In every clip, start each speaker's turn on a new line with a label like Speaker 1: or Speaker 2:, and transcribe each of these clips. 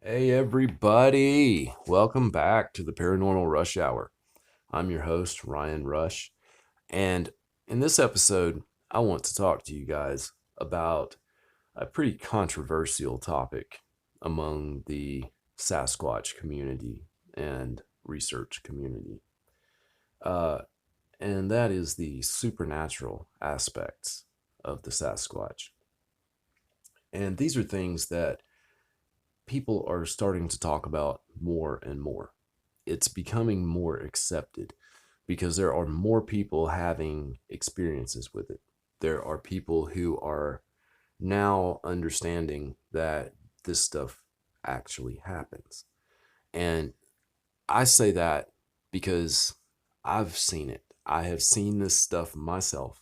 Speaker 1: Hey everybody, welcome back to the Paranormal Rush Hour. I'm your host, Ryan Rush, and in this episode, I want to talk to you guys about a pretty controversial topic among the Sasquatch community and research community. Uh, and that is the supernatural aspects of the Sasquatch. And these are things that people are starting to talk about more and more. It's becoming more accepted because there are more people having experiences with it. There are people who are now understanding that this stuff actually happens. And I say that because I've seen it. I have seen this stuff myself.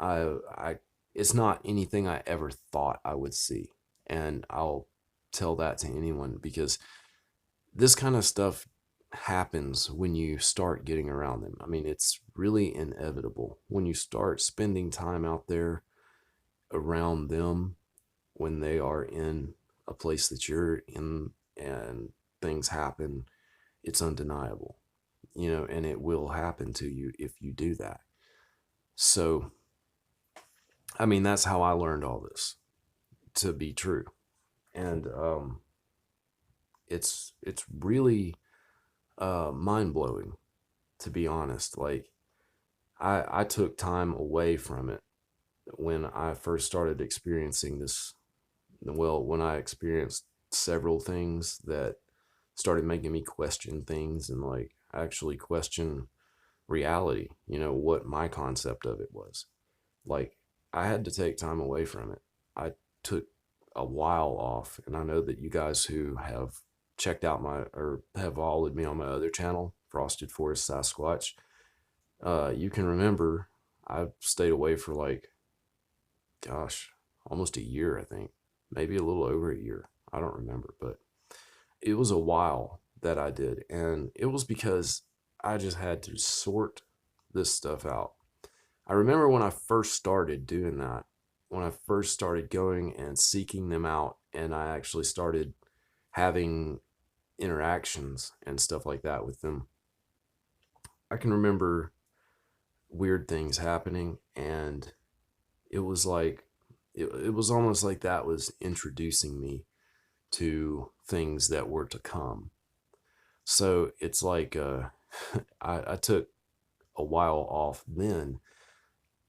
Speaker 1: I it's not anything I ever thought I would see. And I'll tell that to anyone because this kind of stuff happens when you start getting around them. I mean, it's really inevitable when you start spending time out there around them when they are in a place that you're in and things happen. It's undeniable, and it will happen to you if you do that. So, I mean, that's how I learned all this to be true. And it's really mind blowing, to be honest. Like I took time away from it when I first started experiencing this. Well, when I experienced several things that started making me question things and like actually question reality, what my concept of it was. Like I had to take time away from it. I took a while off, and I know that you guys who have checked out my or have followed me on my other channel, Frosted Forest Sasquatch, you can remember I stayed away for like, gosh, almost a year, I think, maybe a little over a year. I don't remember, but it was a while that I did, and it was because I just had to sort this stuff out. I remember when I first started doing that, when I first started going and seeking them out, and I actually started having interactions and stuff like that with them. I can remember weird things happening, and it was like, it was almost like that was introducing me to things that were to come. So it's like I took a while off then,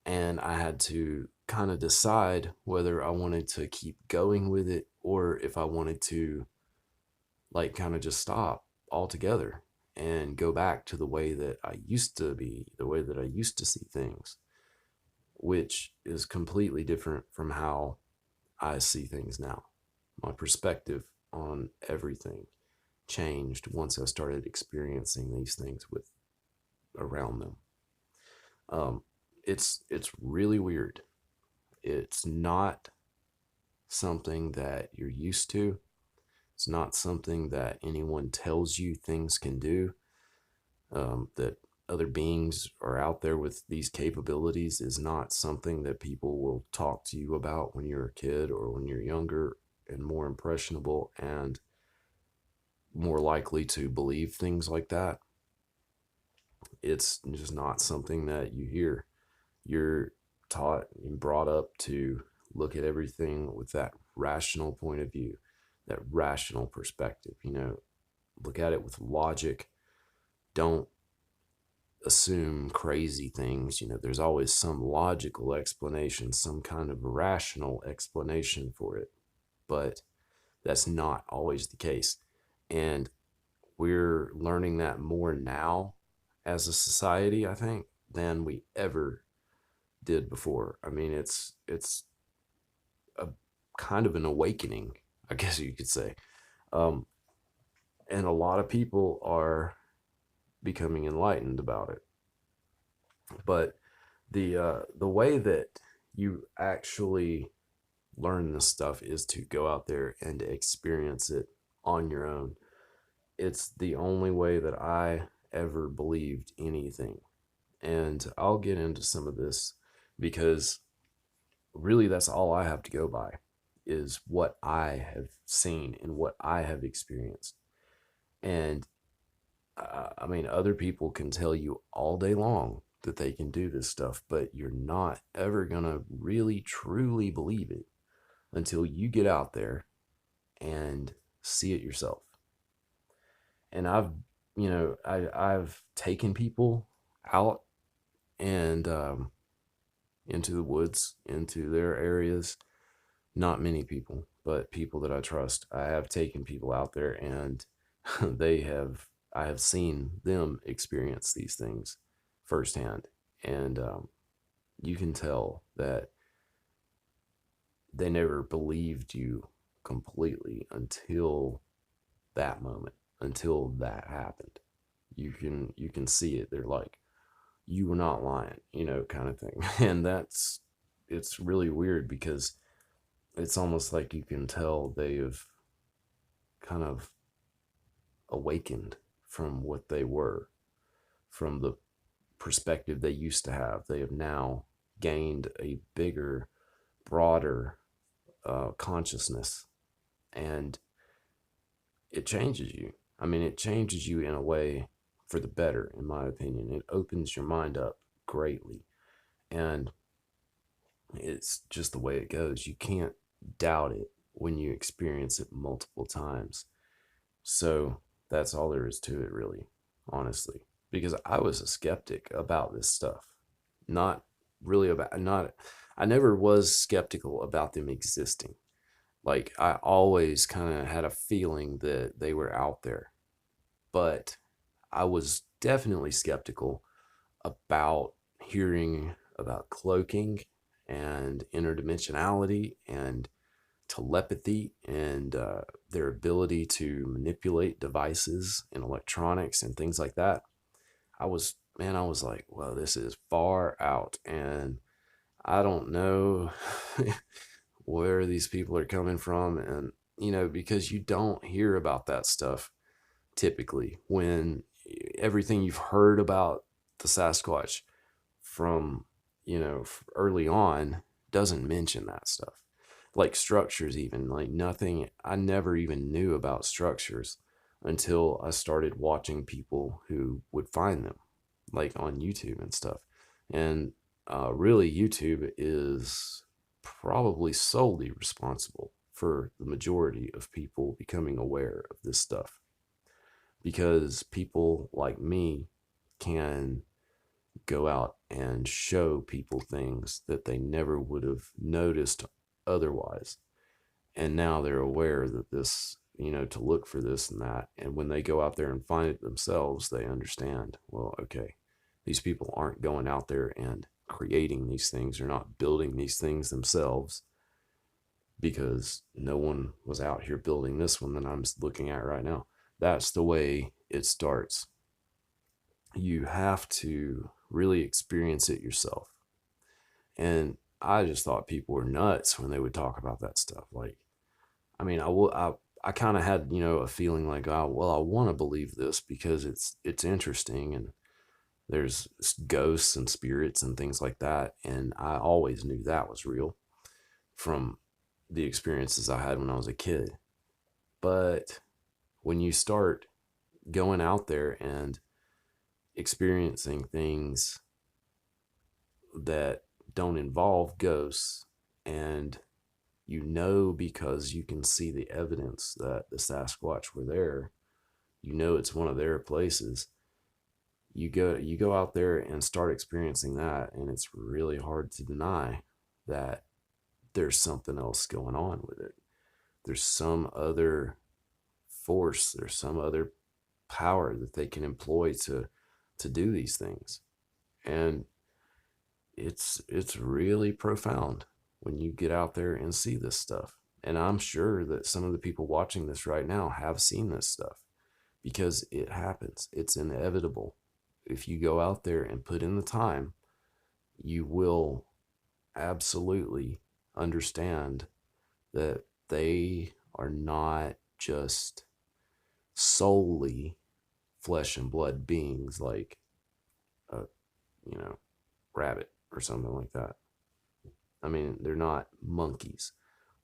Speaker 1: and I had to kind of decide whether I wanted to keep going with it or if I wanted to like kind of just stop altogether and go back to the way that I used to be, the way that I used to see things, which is completely different from how I see things now. My perspective on everything changed once I started experiencing these things with around them. Um, it's really weird. It's not something that you're used to. It's not something that anyone tells you things can do. That other beings are out there with these capabilities is not something that people will talk to you about when you're a kid or when you're younger and more impressionable and more likely to believe things like that. It's just not something that you hear. You're taught and brought up to look at everything with that rational point of view, that rational perspective, look at it with logic. Don't assume crazy things. There's always some logical explanation, some kind of rational explanation for it, but that's not always the case. And we're learning that more now as a society, I think, than we ever did before. I mean, it's a kind of an awakening, I guess you could say. Um, and a lot of people are becoming enlightened about it. But the way that you actually learn this stuff is to go out there and experience it on your own. It's the only way that I ever believed anything. And I'll get into some of this because really that's all I have to go by is what I have seen and what I have experienced. And I mean, other people can tell you all day long that they can do this stuff, but you're not ever going to really truly believe it until you get out there and see it yourself. And I've taken people out and into the woods, into their areas. Not many people, but people that I trust. I have taken people out there, and I have seen them experience these things firsthand. And you can tell that they never believed you completely until that moment, until that happened. You can see it. They're like, you were not lying, kind of thing. And it's really weird because it's almost like you can tell they've kind of awakened from what they were, from the perspective they used to have. They have now gained a bigger, broader consciousness, and it changes you. I mean, it changes you in a way for the better, in my opinion. It opens your mind up greatly, and it's just the way it goes. You can't doubt it when you experience it multiple times. So that's all there is to it, really, honestly. Because I was a skeptic about this stuff. Not really about, not, I never was skeptical about them existing. Like, I always kind of had a feeling that they were out there. But I was definitely skeptical about hearing about cloaking and interdimensionality and telepathy and their ability to manipulate devices and electronics and things like that. I was like, well, this is far out, and I don't know where these people are coming from. And, because you don't hear about that stuff typically when everything you've heard about the Sasquatch from, early on doesn't mention that stuff. Like structures, even like nothing. I never even knew about structures until I started watching people who would find them, like on YouTube and stuff. And really, YouTube is probably solely responsible for the majority of people becoming aware of this stuff, because people like me can go out and show people things that they never would have noticed otherwise. And now they're aware that this, to look for this and that. And when they go out there and find it themselves, they understand, well, okay, these people aren't going out there and creating these things. They're not building these things themselves, because no one was out here building this one that I'm looking at right now. That's the way it starts. You have to really experience it yourself. And I just thought people were nuts when they would talk about that stuff. Like, I mean, I kind of had, a feeling like, oh, well, I want to believe this because it's interesting, and there's ghosts and spirits and things like that. And I always knew that was real from the experiences I had when I was a kid. But when you start going out there and experiencing things that don't involve ghosts, and because you can see the evidence that the Sasquatch were there, it's one of their places. You go out there and start experiencing that, and it's really hard to deny that there's something else going on with it. There's some other force, there's some other power that they can employ to do these things. And it's really profound when you get out there and see this stuff. And I'm sure that some of the people watching this right now have seen this stuff, because it happens. It's inevitable. If you go out there and put in the time, you will absolutely understand that they are not just solely flesh and blood beings like a, rabbit or something like that. I mean, they're not monkeys.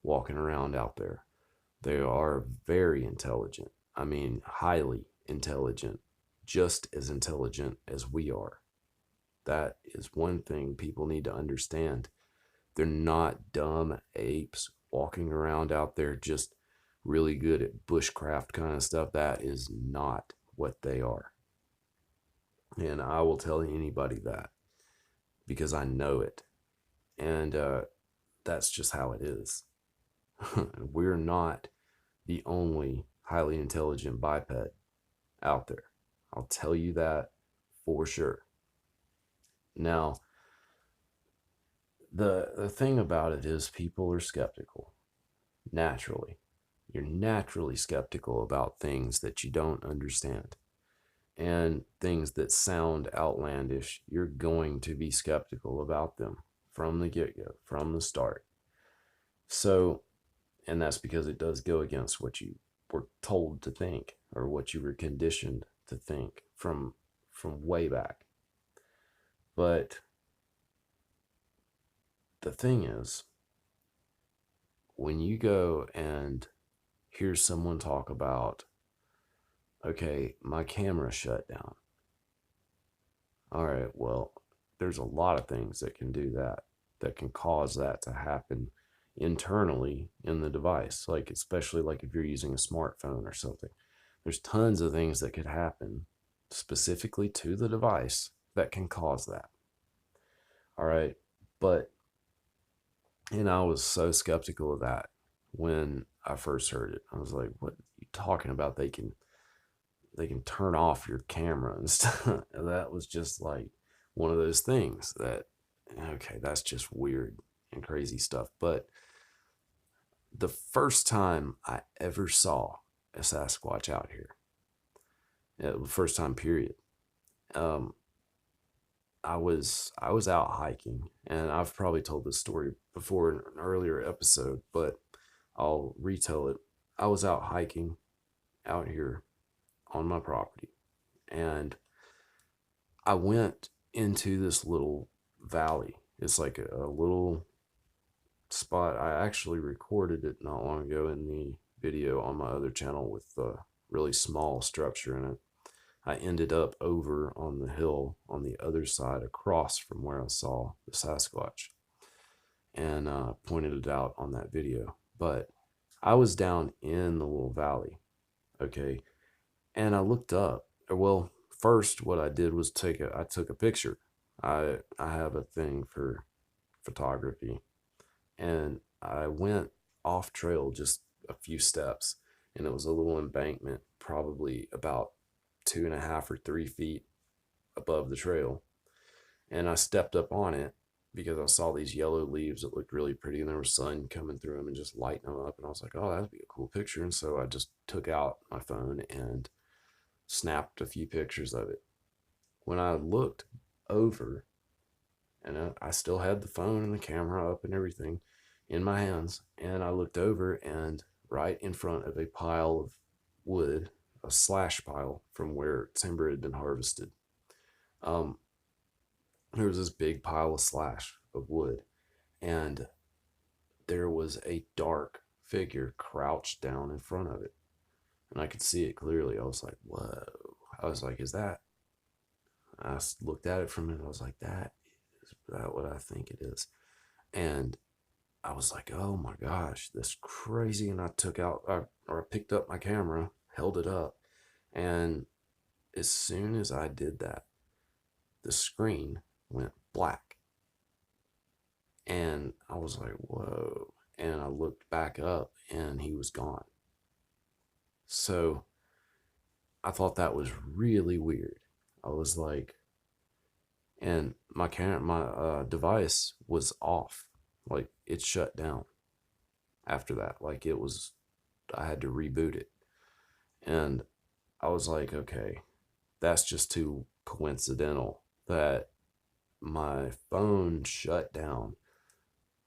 Speaker 1: walking around out there. They are very intelligent. I mean, highly intelligent, just as intelligent as we are. That is one thing people need to understand. They're not dumb apes walking around out there just really good at bushcraft kind of stuff. That is not what they are. And I will tell anybody that because I know it. And that's just how it is. We're not the only highly intelligent biped out there. I'll tell you that for sure. Now, the thing about it is people are skeptical naturally. You're naturally skeptical about things that you don't understand and things that sound outlandish. You're going to be skeptical about them from the get-go, from the start. So, and that's because it does go against what you were told to think or what you were conditioned to think from way back. But the thing is, when you go and hear someone talk about, okay, my camera shut down. All right, well, there's a lot of things that can do that, that can cause that to happen internally in the device, like especially like if you're using a smartphone or something. There's tons of things that could happen specifically to the device that can cause that. All right, but and I was so skeptical of that when I first heard it. I was like, what are you talking about? They can turn off your camera and stuff. And that was just like one of those things that, okay, that's just weird and crazy stuff. But the first time I ever saw a Sasquatch out here, the first time period, um, I was out hiking, and I've probably told this story before in an earlier episode, but I'll retell it. I was out hiking out here on my property, and I went into this little valley. It's like a little spot. I actually recorded it not long ago in the video on my other channel with the really small structure in it. I ended up over on the hill on the other side across from where I saw the Sasquatch and pointed it out on that video. But I was down in the little valley, okay, and I looked up. Well, first what I did was I took a picture. I have a thing for photography, and I went off trail just a few steps, and it was a little embankment, probably about 2.5 or 3 feet above the trail. And I stepped up on it because I saw these yellow leaves that looked really pretty, and there was sun coming through them and just lighting them up. And I was like, oh, that'd be a cool picture. And so I just took out my phone and snapped a few pictures of it. When I looked over, and I still had the phone and the camera up and everything in my hands, and I looked over, and right in front of a pile of wood, a slash pile from where timber had been harvested, um, there was this big pile of slash of wood, and there was a dark figure crouched down in front of it, and I could see it clearly. I was like, whoa. I was like, is that? I looked at it from it. I was like, that is that what I think it is? And I was like, oh my gosh, that's crazy. And I took out, or I picked up my camera, held it up, and as soon as I did that, the screen went black. And I was like, whoa. And I looked back up, and he was gone. So I thought that was really weird. I was like, and my device was off, like it shut down after that. Like it was, I had to reboot it, and I was like, okay, that's just too coincidental that my phone shut down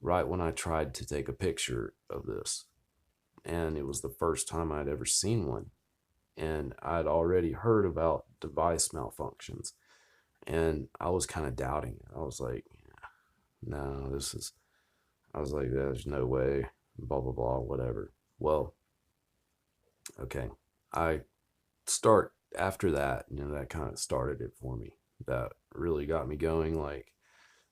Speaker 1: right when I tried to take a picture of this, and it was the first time I'd ever seen one, and I'd already heard about device malfunctions, and I was kind of doubting it. I was like, no, I was like, there's no way blah, blah, blah, whatever. Well, okay. I start after that, that kind of started it for me. That really got me going. Like,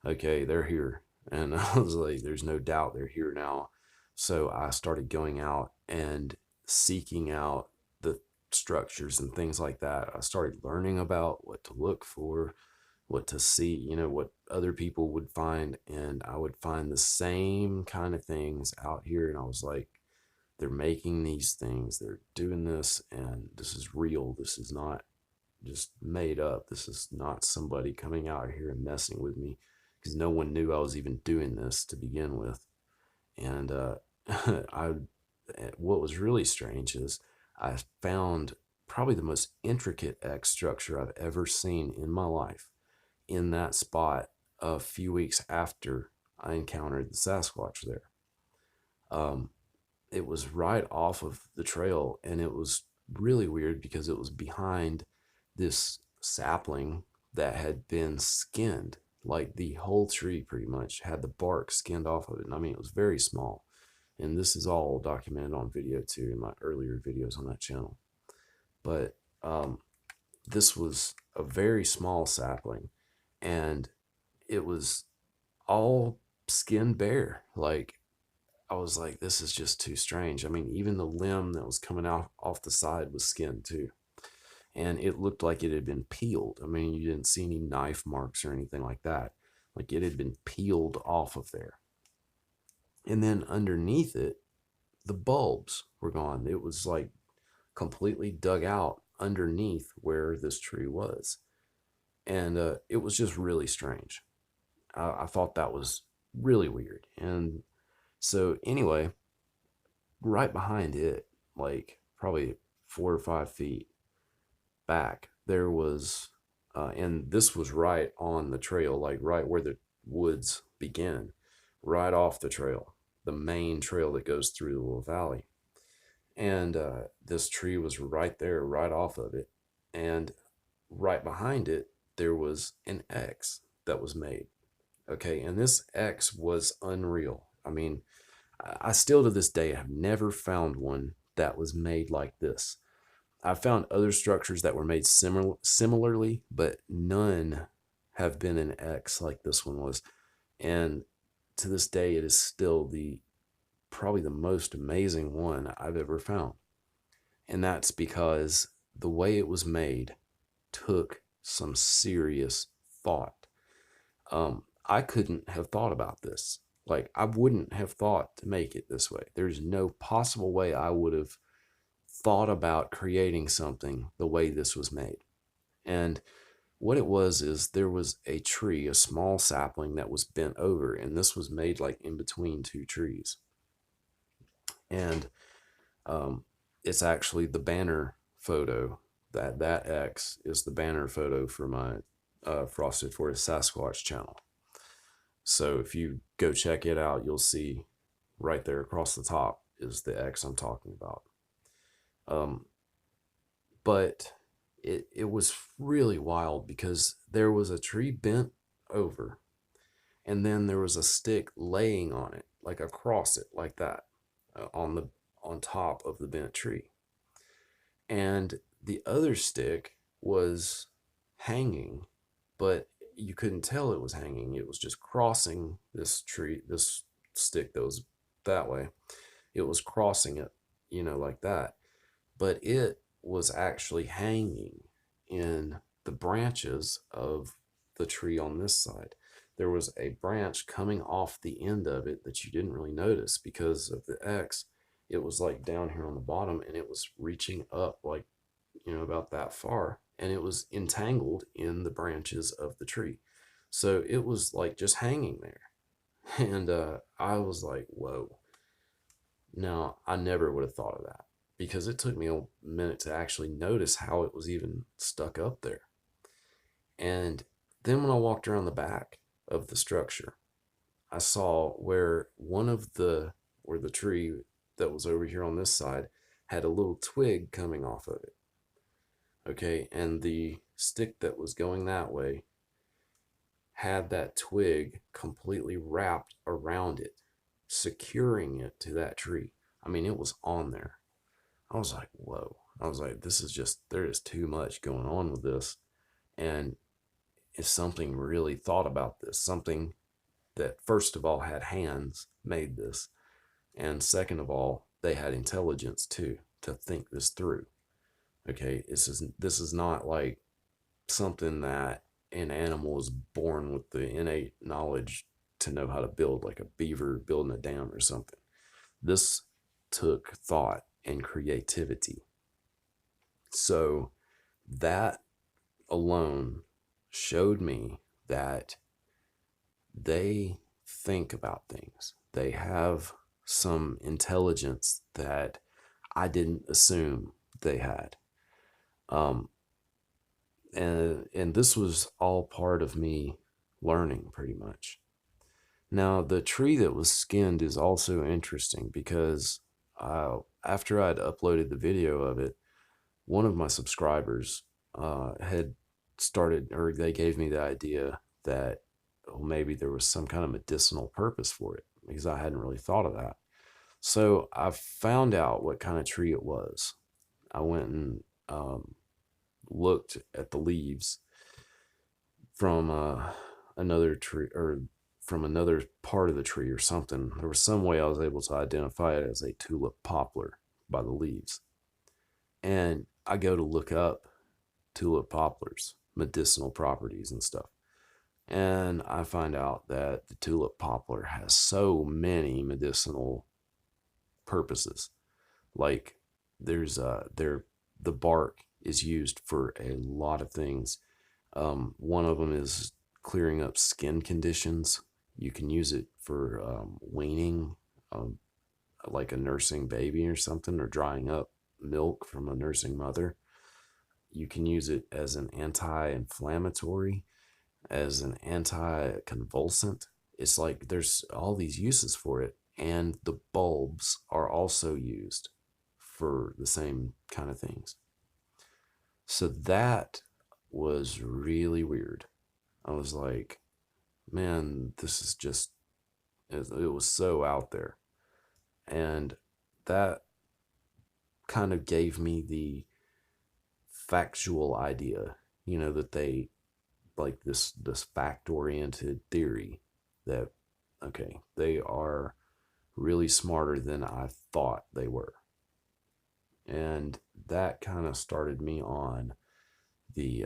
Speaker 1: okay, they're here. And I was like, there's no doubt they're here now. So I started going out and seeking out the structures and things like that. I started learning about what to look for, what to see, what other people would find. And I would find the same kind of things out here. And I was like, they're making these things, they're doing this, and this is real. This is not just made up. This is not somebody coming out here and messing with me, because no one knew I was even doing this to begin with. And I, what was really strange is I found probably the most intricate X structure I've ever seen in my life in that spot a few weeks after I encountered the Sasquatch there. Um, it was right off of the trail, and it was really weird because it was behind this sapling that had been skinned. Like the whole tree pretty much had the bark skinned off of it. And I mean, it was very small. And this is all documented on video too in my earlier videos on that channel. But this was a very small sapling, and it was all skin bare. Like, I was like, this is just too strange. I mean, even the limb that was coming out off the side was skinned too. And it looked like it had been peeled. I mean, you didn't see any knife marks or anything like that. Like, it had been peeled off of there. And then underneath it, the bulbs were gone. It was like completely dug out underneath where this tree was. And it was just really strange. I thought that was really weird. And so, anyway, right behind it, like probably 4 or 5 feet back, there was, and this was right on the trail, like right where the woods begin, right off the trail, the main trail that goes through the little valley. And this tree was right there, right off of it. And right behind it, there was an X that was made. Okay. And this X was unreal. I mean, I still to this day have never found one that was made like this. I found other structures that were made similarly, but none have been an X like this one was. And to this day, it is still probably the most amazing one I've ever found. And that's because the way it was made took some serious thought. I couldn't have thought about this. Like, I wouldn't have thought to make it this way. There's no possible way I would have thought about creating something the way this was made. And what it was is there was a tree, a small sapling that was bent over, and this was made like in between two trees. And it's actually the banner photo. That X is the banner photo for my Frosted Forest Sasquatch channel. So if you go check it out, you'll see right there across the top is the X I'm talking about. But it was really wild because there was a tree bent over, and then there was a stick laying on it, like across it, like that, on top of the bent tree. And the other stick was hanging, but you couldn't tell it was hanging. It was just crossing this tree, this stick that was that way. It was crossing it, like that. But it was actually hanging in the branches of the tree on this side. There was a branch coming off the end of it that you didn't really notice because of the X. It was like down here on the bottom, and it was reaching up like, about that far, and it was entangled in the branches of the tree. So it was like just hanging there. And I was like, whoa. Now, I never would have thought of that because it took me a minute to actually notice how it was even stuck up there. And then when I walked around the back of the structure, I saw where where the tree that was over here on this side had a little twig coming off of it. Okay. And the stick that was going that way had that twig completely wrapped around it. securing it to that tree. I mean, it was on there. I was like, whoa. I was like, this is just, there is too much going on with this. And if something really thought about this, something that first of all had hands made this, and second of all, they had intelligence too to think this through. Okay, this is not like something that an animal is born with the innate knowledge to know how to build, like a beaver building a dam or something. This took thought and creativity. So that alone showed me that they think about things. They have some intelligence that I didn't assume they had. Um, and this was all part of me learning pretty much. Now, the tree that was skinned is also interesting because after I'd uploaded the video of it, one of my subscribers had started, or they gave me the idea that maybe there was some kind of medicinal purpose for it because I hadn't really thought of that. So I found out what kind of tree it was. I went and looked at the leaves from another tree, or from another part of the tree or something. There was some way I was able to identify it as a tulip poplar by the leaves. And I go to look up tulip poplars, medicinal properties and stuff. And I find out that the tulip poplar has so many medicinal purposes. Like the bark is used for a lot of things. One of them is clearing up skin conditions. You can use it for weaning, like a nursing baby or something, or drying up milk from a nursing mother. You can use it as an anti-inflammatory, as an anti-convulsant. It's like there's all these uses for it. And the bulbs are also used for the same kind of things. So that was really weird. I was like, man, this is just, it was so out there. And that kind of gave me the factual idea, that they like this fact oriented theory that, okay, they are really smarter than I thought they were. And that kind of started me on the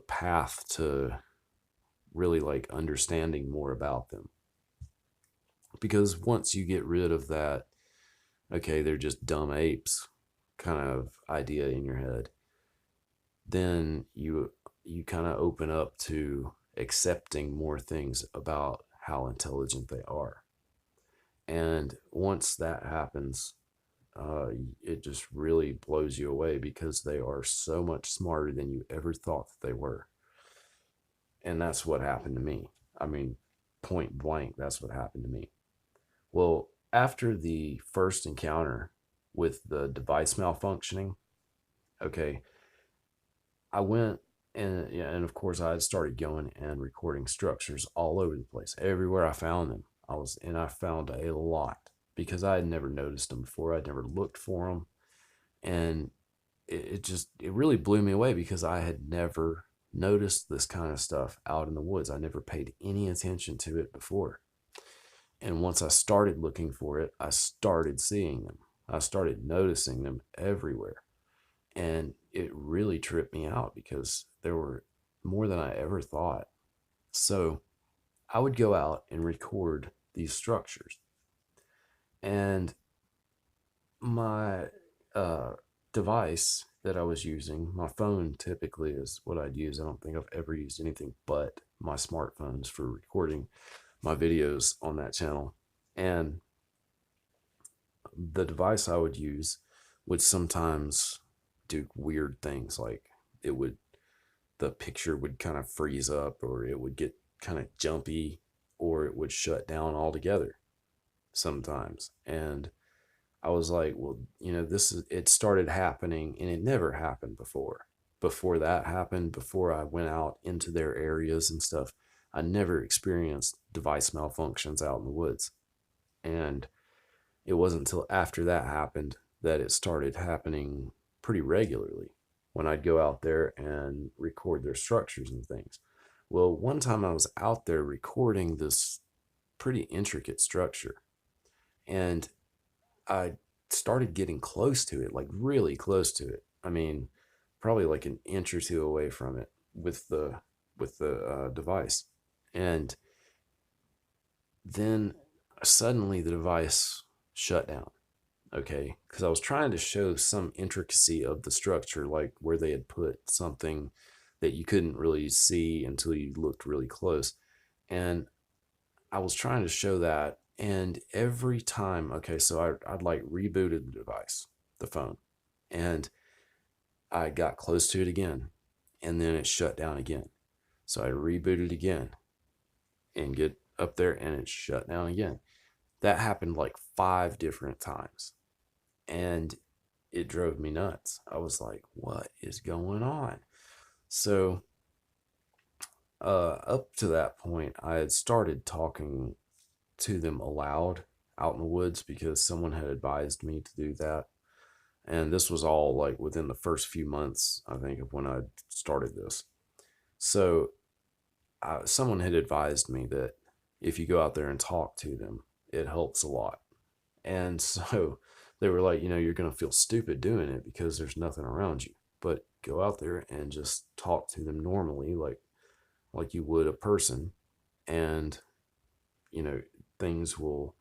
Speaker 1: path to really like understanding more about them. Because once you get rid of that, okay, they're just dumb apes kind of idea in your head, then you kind of open up to accepting more things about how intelligent they are. And once that happens, it just really blows you away because they are so much smarter than you ever thought that they were. And that's what happened to me. I mean, point blank, that's what happened to me. Well, after the first encounter with the device malfunctioning, okay, I went and, yeah, and of course I had started going and recording structures all over the place. Everywhere I found them, I found a lot because I had never noticed them before. I'd never looked for them. And it really blew me away because I had never noticed this kind of stuff out in the woods. I never paid any attention to it before. And once I started looking for it, I started seeing them. I started noticing them everywhere. And it really tripped me out because there were more than I ever thought. So I would go out and record these structures. And my device that I was using, my phone typically is what I'd use. I don't think I've ever used anything but my smartphones for recording my videos on that channel. And the device I would use would sometimes do weird things, like the picture would kind of freeze up, or it would get kind of jumpy, or it would shut down altogether sometimes. And I was like, well, it started happening, and it never happened before. Before that happened, before I went out into their areas and stuff, I never experienced device malfunctions out in the woods. And it wasn't until after that happened that it started happening pretty regularly when I'd go out there and record their structures and things. Well, one time I was out there recording this pretty intricate structure, and I started getting close to it, like really close to it. I mean, probably like an inch or two away from it with the device. And then suddenly the device shut down. Okay, because I was trying to show some intricacy of the structure, like where they had put something that you couldn't really see until you looked really close. And I was trying to show that. And every time, okay, so I'd like rebooted the device, the phone, and I got close to it again, and then it shut down again. So I rebooted again and get up there, and it shut down again. That happened like 5 different times, and it drove me nuts. I was like, what is going on? So, up to that point, I had started talking to them aloud out in the woods because someone had advised me to do that. And this was all like within the first few months, I think, of when I started this. So, someone had advised me that if you go out there and talk to them, it helps a lot. And so they were like, you're going to feel stupid doing it because there's nothing around you. But go out there and just talk to them normally, like you would a person, and you know things will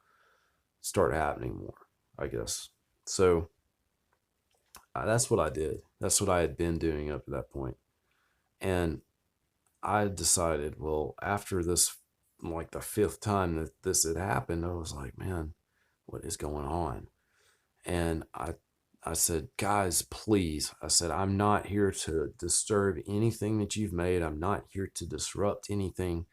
Speaker 1: start happening more, I guess. So that's what I did. That's what I had been doing up to that point. And I decided, well, after this, like the fifth time that this had happened, I was like, man, what is going on? And I said, guys, please. I said, I'm not here to disturb anything that you've made. I'm not here to disrupt anything.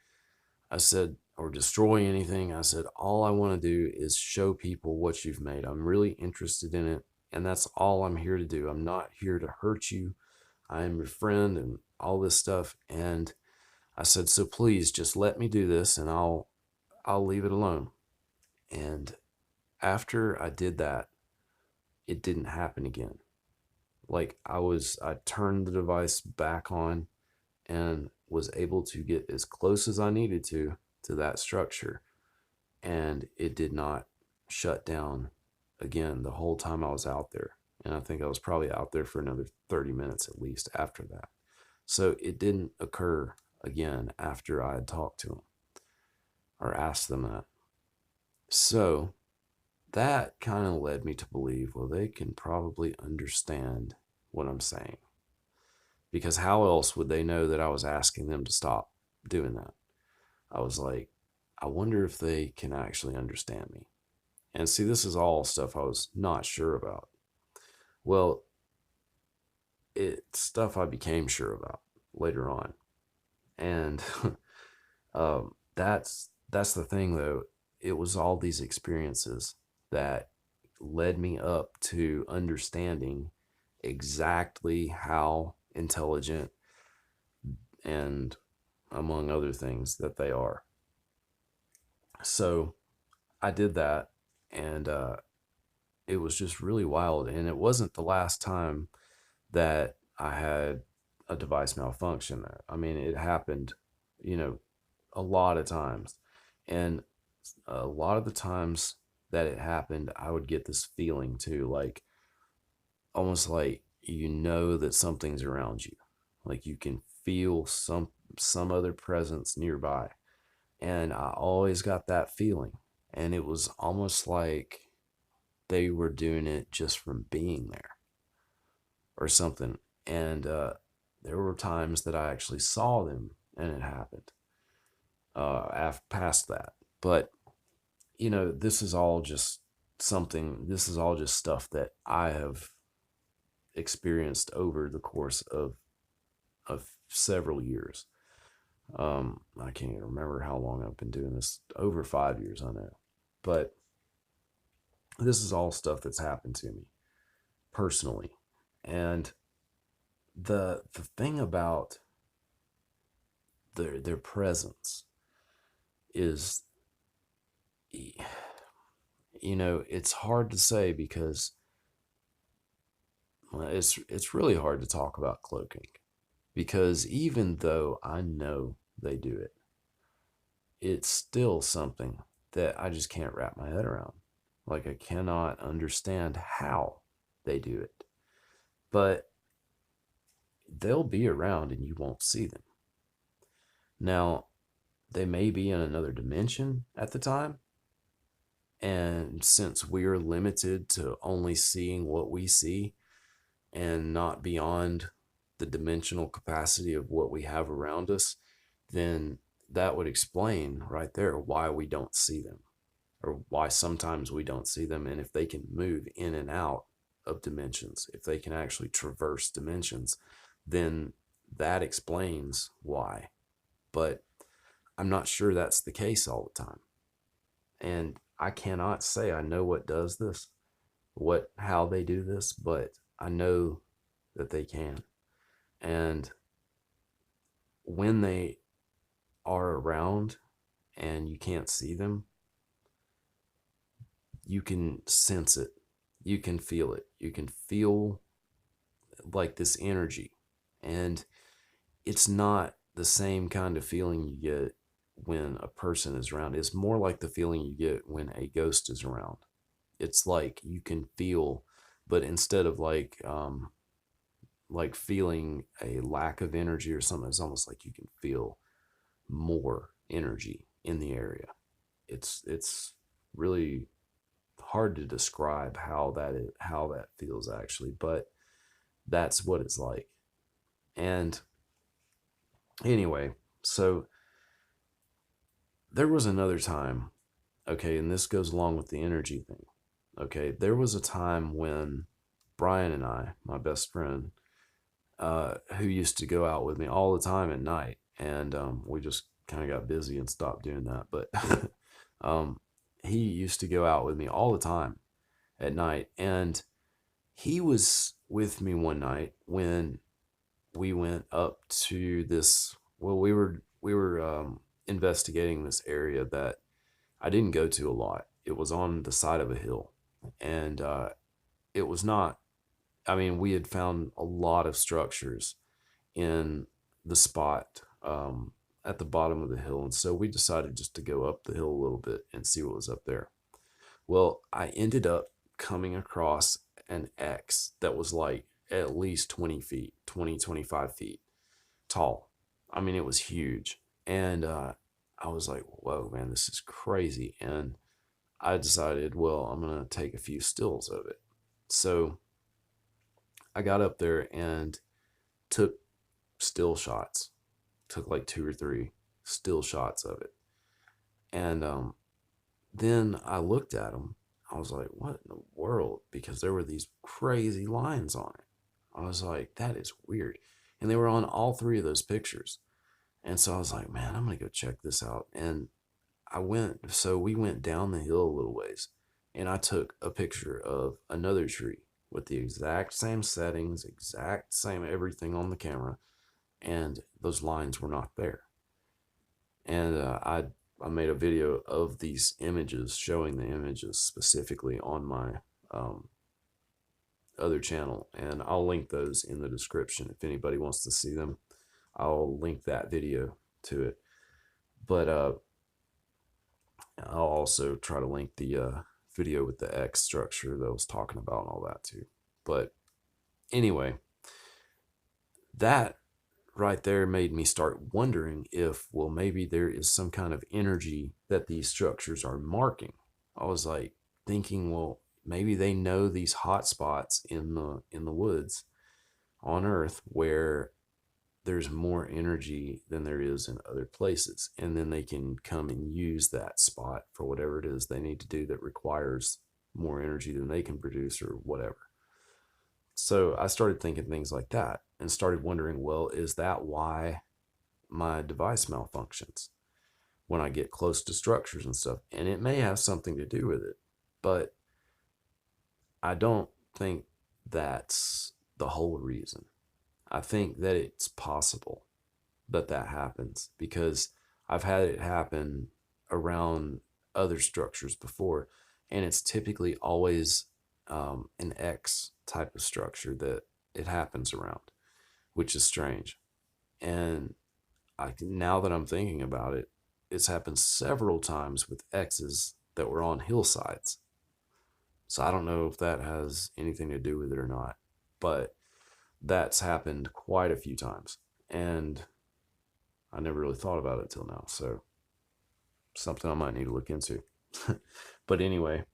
Speaker 1: I said, or destroy anything. I said, all I want to do is show people what you've made. I'm really interested in it. And that's all I'm here to do. I'm not here to hurt you. I am your friend and all this stuff. And I said, so please just let me do this and I'll leave it alone. And after I did that, it didn't happen again. Like I turned the device back on and was able to get as close as I needed to that structure, and it did not shut down again the whole time I was out there. And I think I was probably out there for another 30 minutes at least after that. So it didn't occur again after I had talked to them or asked them that. So that kind of led me to believe, well, they can probably understand what I'm saying, because how else would they know that I was asking them to stop doing that? I was like, I wonder if they can actually understand me. And see, this is all stuff I was not sure about. Well, it's stuff I became sure about later on. And that's the thing, though. It was all these experiences that led me up to understanding exactly how intelligent and among other things that they are. So I did that, and it was just really wild. And it wasn't the last time that I had a device malfunction. I mean, it happened, you know, a lot of times. And a lot of the times that it happened, I would get this feeling too, like almost like that something's around you. Like you can feel some other presence nearby. And I always got that feeling. And it was almost like they were doing it just from being there or something. And there were times that I actually saw them and it happened past that. But, this is all just stuff that I have experienced over the course of several years. I can't even remember how long I've been doing this. Over 5 years, I know. But this is all stuff that's happened to me personally. And the thing about their presence is it's hard to say because well, it's really hard to talk about cloaking because even though I know they do it, it's still something that I just can't wrap my head around. Like I cannot understand how they do it. But they'll be around and you won't see them. Now, they may be in another dimension at the time. And since we're limited to only seeing what we see and not beyond the dimensional capacity of what we have around us, then that would explain right there why we don't see them or why sometimes we don't see them. And if they can move in and out of dimensions, if they can actually traverse dimensions, then that explains why. But I'm not sure that's the case all the time. And I cannot say I know what does this, how they do this, but I know that they can. And when they are around and you can't see them, you can sense it. You can feel it. You can feel like this energy. And it's not the same kind of feeling you get when a person is around. It's more like the feeling you get when a ghost is around. It's like you can feel, but instead of like feeling a lack of energy or something, it's almost like you can feel more energy in the area. It's really hard to describe how that feels actually, but that's what it's like. And anyway, so there was another time, okay, and this goes along with the energy thing. Okay, there was a time when Brian and I, my best friend, who used to go out with me all the time at night, and we just kind of got busy and stopped doing that. But um, he used to go out with me all the time at night, and he was with me one night when we went up to this. Well, we were investigating this area that I didn't go to a lot. It was on the side of a hill, and it was not. I mean, we had found a lot of structures in the spot at the bottom of the hill, and so we decided just to go up the hill a little bit and see what was up there. Well, I ended up coming across an X that was like at least 20 feet, 25 feet tall. I mean, it was huge. And I was like, whoa, man, this is crazy. And I decided, well, I'm going to take a few stills of it. So I got up there and took still shots, took like 2 or 3 still shots of it. And then I looked at them. I was like, what in the world? Because there were these crazy lines on it. I was like, that is weird. And they were on all 3 of those pictures. And so I was like, man, I'm going to go check this out. And so we went down the hill a little ways and I took a picture of another tree with the exact same settings, exact same everything on the camera. And those lines were not there. And I made a video of these images, showing the images specifically on my other channel, and I'll link those in the description if anybody wants to see them. I'll link that video to it, but I'll also try to link the video with the X structure that I was talking about and all that too. But anyway, that right there made me start wondering if, well, maybe there is some kind of energy that these structures are marking. I was like thinking, well, maybe they know these hot spots in the woods on Earth where there's more energy than there is in other places, and then they can come and use that spot for whatever it is they need to do that requires more energy than they can produce or whatever. So I started thinking things like that and started wondering, well, is that why my device malfunctions when I get close to structures and stuff? And it may have something to do with it, but I don't think that's the whole reason. I think that it's possible that that happens because I've had it happen around other structures before. and it's typically always an X type of structure that it happens around, which is strange. And now that I'm thinking about it, it's happened several times with X's that were on hillsides. So I don't know if that has anything to do with it or not, but that's happened quite a few times. And I never really thought about it till now. So something I might need to look into. But anyway,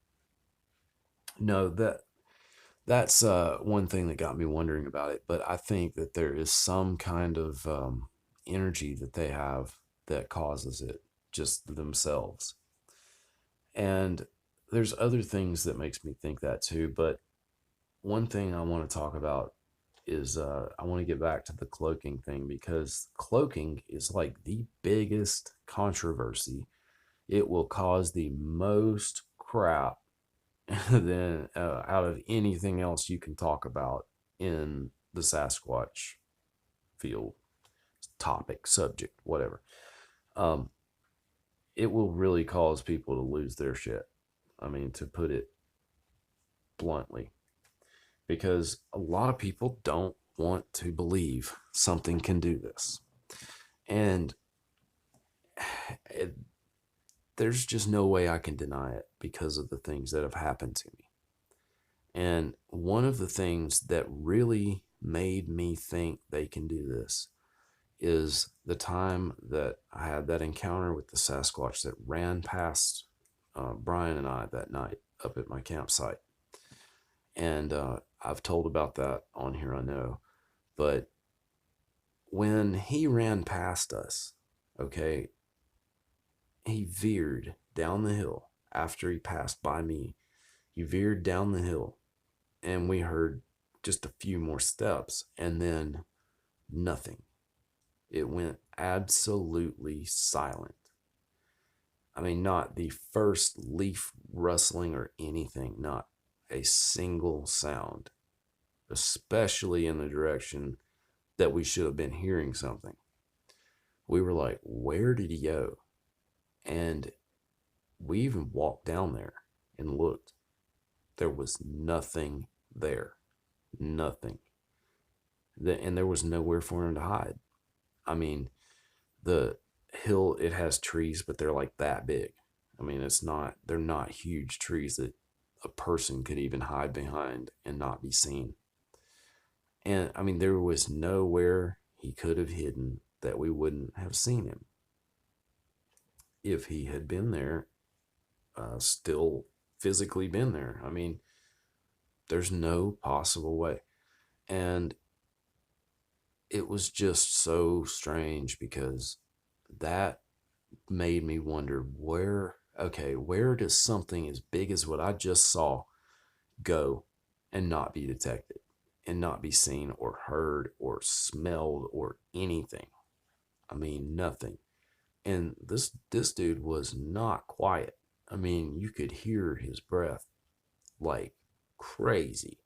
Speaker 1: no, that's one thing that got me wondering about it. But I think that there is some kind of energy that they have that causes it just themselves. And there's other things that makes me think that too. But one thing I want to talk about is I want to get back to the cloaking thing, because cloaking is like the biggest controversy. It will cause the most crap than out of anything else you can talk about in the Sasquatch field, topic, subject, whatever. Um, it will really cause people to lose their shit. I mean, to put it bluntly, because a lot of people don't want to believe something can do this. And it, there's just no way I can deny it because of the things that have happened to me. And one of the things that really made me think they can do this is the time that I had that encounter with the Sasquatch that ran past Brian and I that night up at my campsite. And I've told about that on here, I know. But when he ran past us, okay, he veered down the hill after he passed by me. He veered down the hill, and we heard just a few more steps, and then nothing. It went absolutely silent. I mean, not the first leaf rustling or anything, not a single sound, especially in the direction that we should have been hearing something. We were like, where did he go? And we even walked down there and looked. There was nothing there. Nothing. And there was nowhere for him to hide. I mean, the hill, it has trees, but they're like that big. I mean, they're not huge trees that a person could even hide behind and not be seen. And I mean, there was nowhere he could have hidden that we wouldn't have seen him if he had been there, still physically been there. I mean, there's no possible way. And it was just so strange because that made me wonder where does something as big as what I just saw go and not be detected and not be seen or heard or smelled or anything? I mean, nothing. And this dude was not quiet. I mean, you could hear his breath like crazy.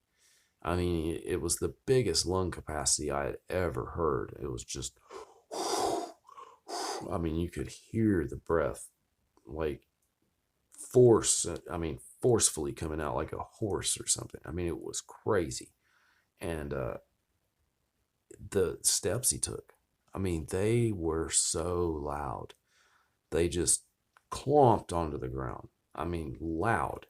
Speaker 1: I mean, it was the biggest lung capacity I had ever heard. It was just, I mean, you could hear the breath like forcefully coming out like a horse or something. I mean, it was crazy. And the steps he took, I mean, they were so loud. They just clomped onto the ground. I mean, loud.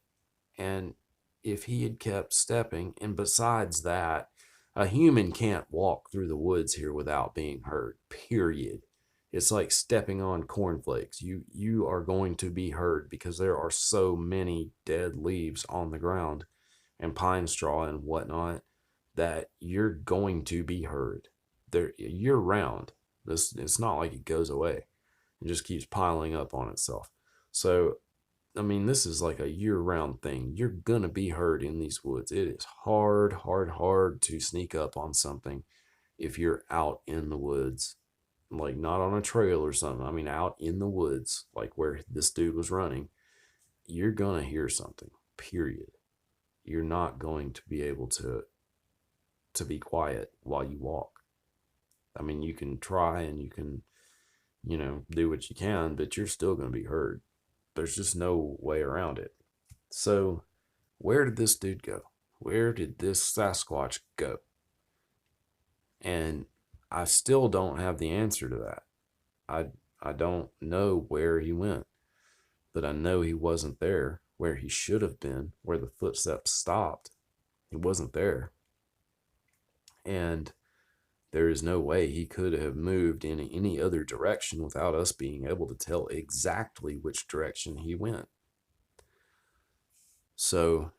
Speaker 1: And if he had kept stepping, and besides that, a human can't walk through the woods here without being heard, period. It's like stepping on cornflakes. You are going to be heard because there are so many dead leaves on the ground and pine straw and whatnot that you're going to be heard. There year round. It's not like it goes away. It just keeps piling up on itself. So I mean, this is like a year-round thing. You're gonna be heard in these woods. It is hard, hard, hard to sneak up on something if you're out in the woods, like not on a trail or something. I mean, out in the woods, like where this dude was running. You're gonna hear something. Period. You're not going to be able to be quiet while you walk. I mean, you can try and you can, do what you can, but you're still gonna be heard. There's just no way around it. So, where did this dude go? Where did this Sasquatch go? And I still don't have the answer to that. I I don't know where he went, but I know he wasn't there where he should have been, where the footsteps stopped. He wasn't there. And there is no way he could have moved in any other direction without us being able to tell exactly which direction he went. So,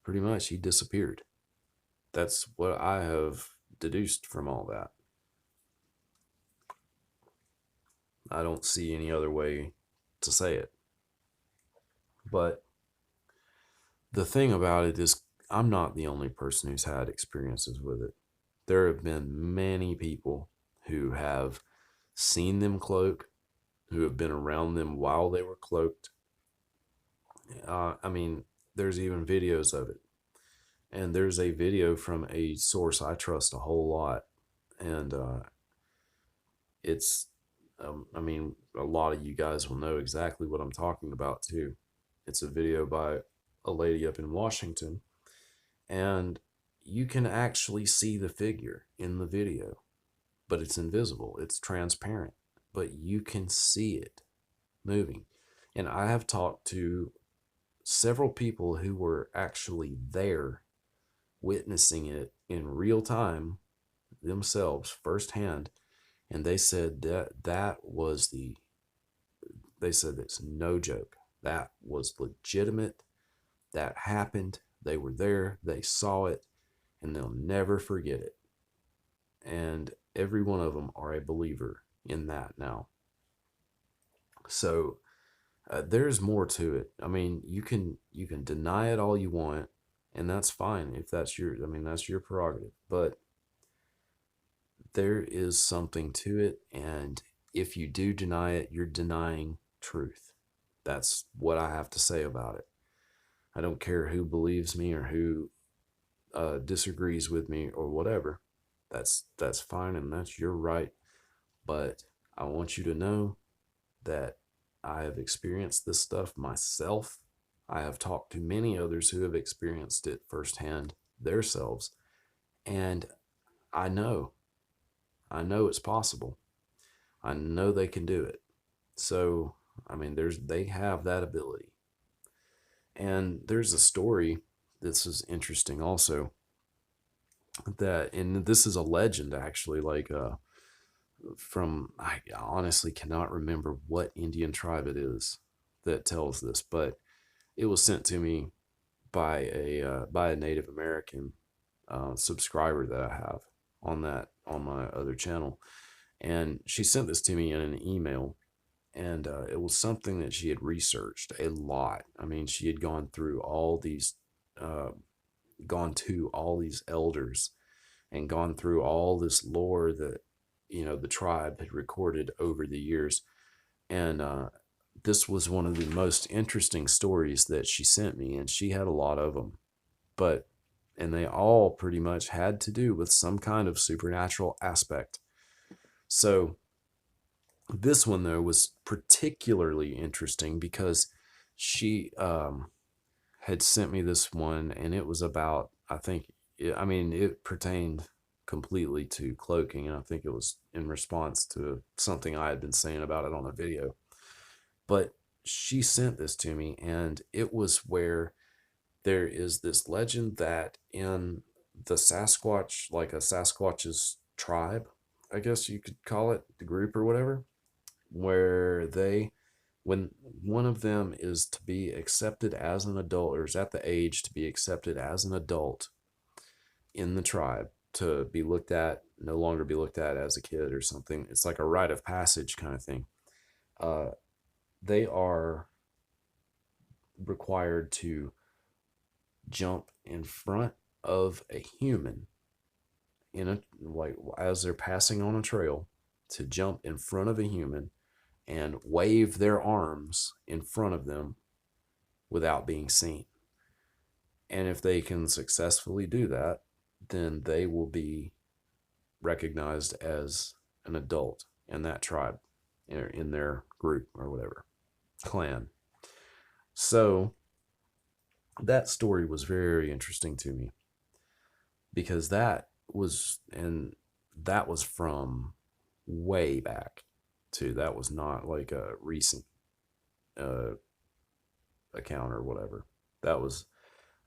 Speaker 1: pretty much, he disappeared. That's what I have deduced from all that. I don't see any other way to say it. But the thing about it is, I'm not the only person who's had experiences with it. There have been many people who have seen them cloak, who have been around them while they were cloaked. I mean, there's even videos of it. And there's a video from a source I trust a whole lot. And it's, I mean, a lot of you guys will know exactly what I'm talking about too. It's a video by a lady up in Washington. And you can actually see the figure in the video, but it's invisible, it's transparent, but you can see it moving. And I have talked to several people who were actually there witnessing it in real time themselves firsthand, and they said they said it's no joke, that was legitimate, that happened, they were there, they saw it, and they'll never forget it. And every one of them are a believer in that now. So there's more to it. I mean, you can deny it all you want, and that's fine if that's your. I mean, that's your prerogative. But there is something to it, and if you do deny it, you're denying truth. That's what I have to say about it. I don't care who believes me or who disagrees with me or whatever. That's fine, and that's your right. But I want you to know that I have experienced this stuff myself. I have talked to many others who have experienced it firsthand themselves, and I know, I know it's possible. I know they can do it. So, I mean, they have that ability. And there's a story. This is interesting also. That, and this is a legend actually. Like, from, I honestly cannot remember what Indian tribe it is that tells this, but it was sent to me by a Native American subscriber that I have on my other channel, and she sent this to me in an email, and it was something that she had researched a lot. I mean, she had uh, gone to all these elders and gone through all this lore that the tribe had recorded over the years, and this was one of the most interesting stories that she sent me, and she had a lot of them, but and they all pretty much had to do with some kind of supernatural aspect. So this one though was particularly interesting because she had sent me this one, and it was about, I think, I mean, it pertained completely to cloaking, and I think it was in response to something I had been saying about it on a video. But she sent this to me, and it was where there is this legend that in the Sasquatch, like a Sasquatch's tribe, I guess you could call it, the group or whatever, where when one of them is to be accepted as an adult, or is at the age to be accepted as an adult in the tribe, to be looked at, no longer be looked at as a kid or something. It's like a rite of passage kind of thing. Uh, they are required to jump in front of a human in a, like, as they're passing on a trail, to jump in front of a human and wave their arms in front of them without being seen. And if they can successfully do that, then they will be recognized as an adult in that tribe, in their group or whatever, clan. So that story was very interesting to me because that was from way back too. That was not like a recent uh, account or whatever. That was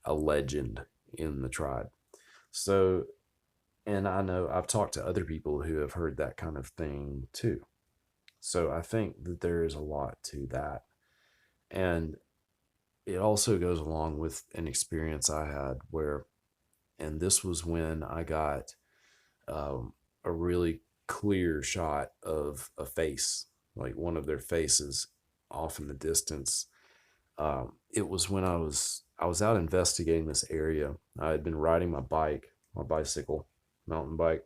Speaker 1: a legend in the tribe. So, and I know I've talked to other people who have heard that kind of thing too. So I think that there is a lot to that. And it also goes along with an experience I had where, and this was when I got a really clear shot of a face, like one of their faces off in the distance. It was when I was out investigating this area. I had been riding my bicycle, mountain bike,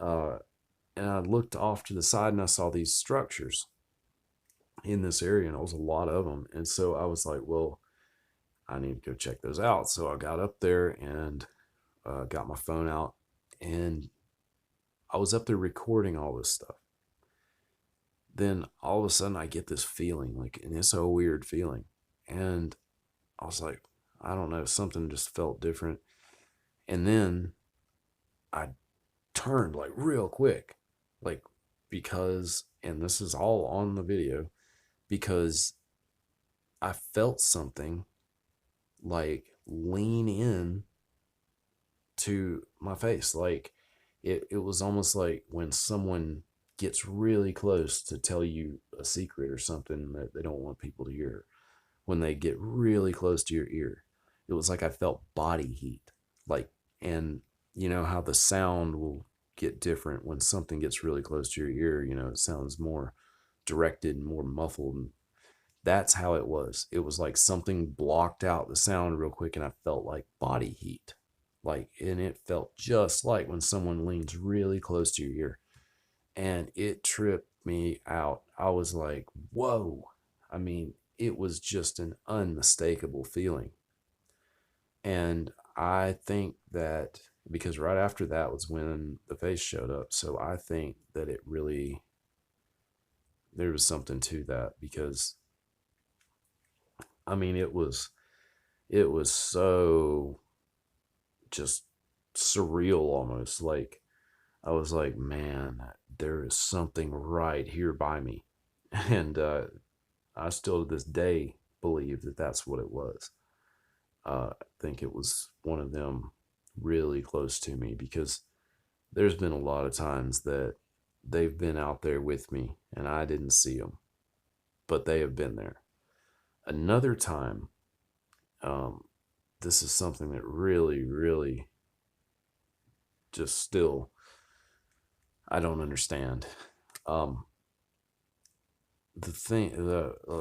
Speaker 1: uh, and I looked off to the side and I saw these structures in this area, and it was a lot of them. And so I was like, well, I need to go check those out. So I got up there and got my phone out, and I was up there recording all this stuff. Then all of a sudden I get this feeling, like, and it's a weird feeling. And I was like, I don't know, something just felt different. And then I turned like real quick, like, because, and this is all on the video, because I felt something like lean in to my face. Like it was almost like when someone gets really close to tell you a secret or something that they don't want people to hear. When they get really close to your ear, it was like I felt body heat. Like, and you know how the sound will get different when something gets really close to your ear, you know, it sounds more directed and more muffled. And that's how it was. It was like something blocked out the sound real quick, and I felt like body heat. Like, and it felt just like when someone leans really close to your ear. And it tripped me out. I was like, whoa. I mean, it was just an unmistakable feeling. And I think that because right after that was when the face showed up. So I think that it really, there was something to that because I mean, it was so just surreal almost. Like I was like, man, there is something right here by me. And I still to this day believe that that's what it was. I think it was one of them really close to me because there's been a lot of times that they've been out there with me and I didn't see them, but they have been there. Another time, um, this is something that really, really just still I don't understand. Um,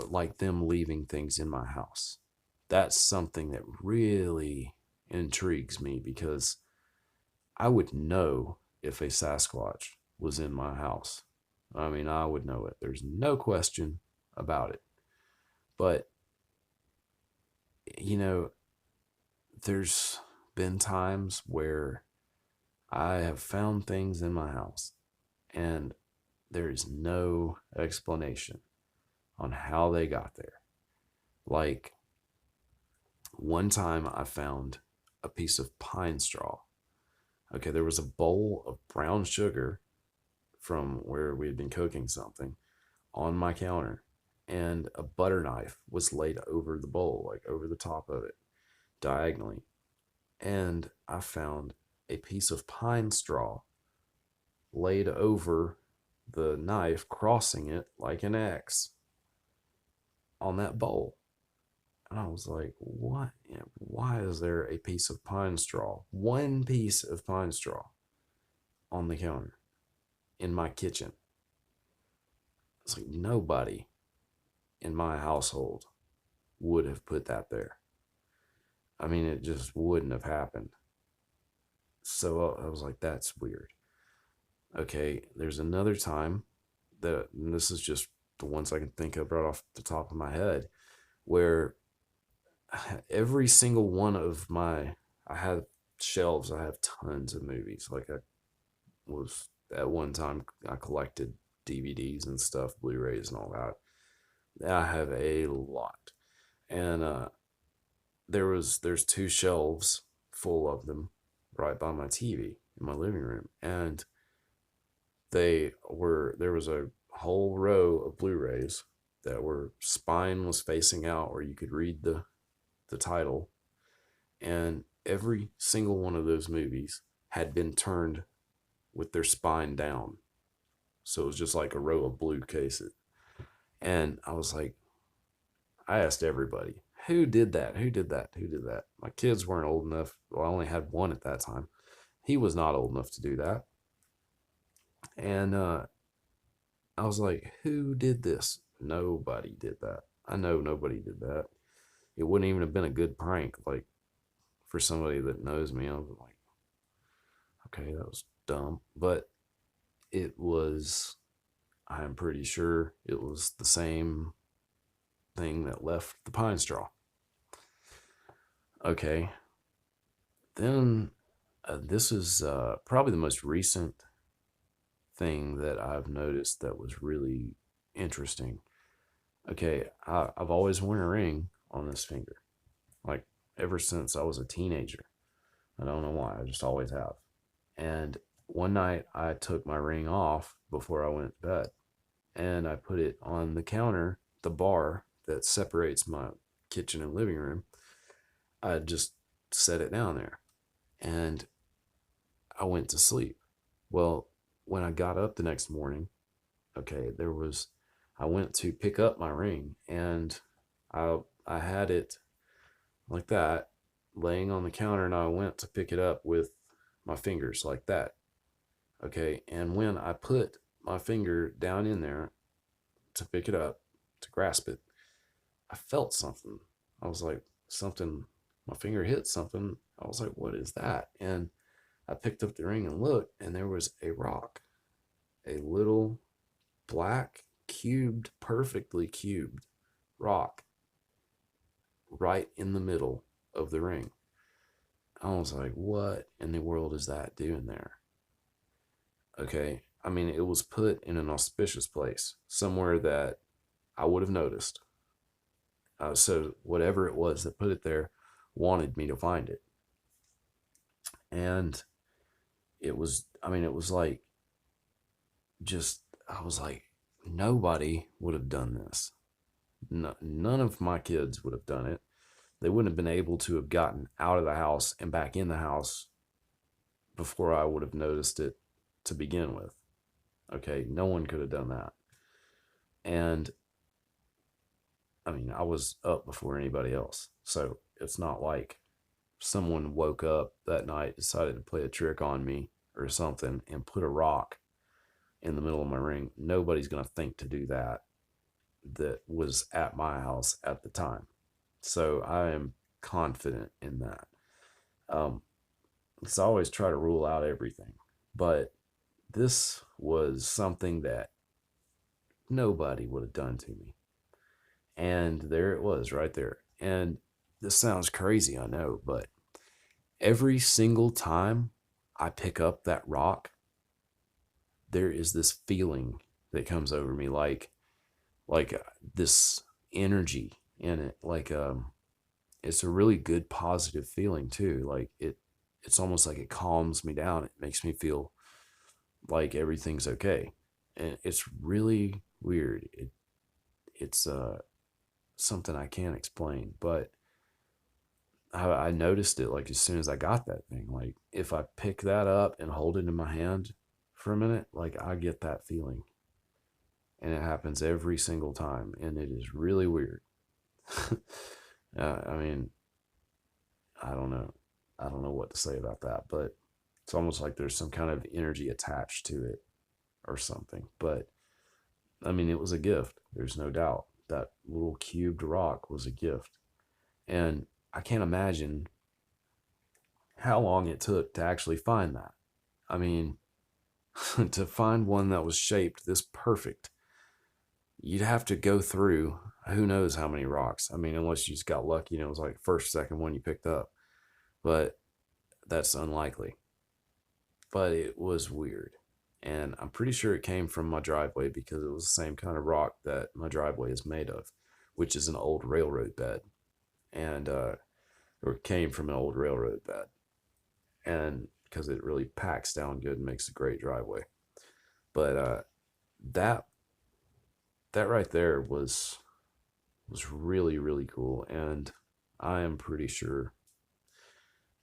Speaker 1: like them leaving things in my house. That's something that really intrigues me because I would know if a Sasquatch was in my house. I mean, I would know it. There's no question about it. But, you know, there's been times where I have found things in my house and there is no explanation on how they got there. Like one time I found a piece of pine straw. Okay, there was a bowl of brown sugar from where we had been cooking something on my counter, and a butter knife was laid over the bowl, like over the top of it, diagonally. And I found a piece of pine straw laid over the knife, crossing it like an X on that bowl. And I was like, what? Why is there a piece of pine straw, one piece of pine straw on the counter in my kitchen? It's like nobody in my household would have put that there. I mean, it just wouldn't have happened. So I was like, that's weird. Okay, there's another time that, and this is just the ones I can think of right off the top of my head, where every single one of I have shelves, I have tons of movies. Like I was at one time, I collected DVDs and stuff, Blu rays and all that. I have a lot. And there's two shelves full of them right by my TV in my living room, and there was a whole row of Blu-rays that were spine was facing out where you could read the title, and every single one of those movies had been turned with their spine down. So it was just like a row of blue cases. And I was like, I asked everybody, who did that? Who did that? Who did that? My kids weren't old enough. Well, I only had one at that time. He was not old enough to do that. And I was like, who did this? Nobody did that. I know nobody did that. It wouldn't even have been a good prank. Like, for somebody that knows me, I was like, okay, that was dumb. But it was, I'm pretty sure it was the same thing that left the pine straw. Okay. Then this is probably the most recent thing that I've noticed that was really interesting. Okay, I've always worn a ring on this finger, like ever since I was a teenager. I don't know why, I just always have. And one night I took my ring off before I went to bed, and I put it on the counter, the bar that separates my kitchen and living room. I just set it down there, and I went to sleep. Well, when I got up the next morning, okay, I went to pick up my ring, and I had it like that laying on the counter, and I went to pick it up with my fingers like that. Okay, and when I put my finger down in there to pick it up, to grasp it, I felt something. I was like, something, my finger hit something. I was like, what is that? And I picked up the ring and looked, and there was a rock, a little black, cubed, perfectly cubed rock right in the middle of the ring. I was like, what in the world is that doing there? Okay. I mean, it was put in an auspicious place, somewhere that I would have noticed. So whatever it was that put it there wanted me to find it. And it was, I mean, it was like, just, I was like, nobody would have done this. No, none of my kids would have done it. They wouldn't have been able to have gotten out of the house and back in the house before I would have noticed it to begin with. Okay, no one could have done that. And I mean, I was up before anybody else. So it's not like someone woke up that night, decided to play a trick on me or something, and put a rock in the middle of my ring. Nobody's going to think to do that was at my house at the time. So I am confident in that. Because I always try to rule out everything. But this was something that nobody would have done to me. And there it was right there. And this sounds crazy, I know, but every single time I pick up that rock, there is this feeling that comes over me, like this energy in it. Like it's a really good positive feeling too. Like it's almost like it calms me down. It makes me feel like everything's okay. And it's really weird. It's something I can't explain, but I noticed it like as soon as I got that thing. Like if I pick that up and hold it in my hand for a minute, like I get that feeling. And it happens every single time, and it is really weird. I mean, I don't know. I don't know what to say about that, but it's almost like there's some kind of energy attached to it or something. But I mean, it was a gift. There's no doubt. That little cubed rock was a gift. And I can't imagine how long it took to actually find that. I mean, to find one that was shaped this perfect, you'd have to go through who knows how many rocks. I mean, unless you just got lucky and it was like first, second one you picked up. But that's unlikely. But it was weird. And I'm pretty sure it came from my driveway because it was the same kind of rock that my driveway is made of, which is an old railroad bed. and or came from an old railroad bed, and because it really packs down good and makes a great driveway. But that that right there was really really cool, and I am pretty sure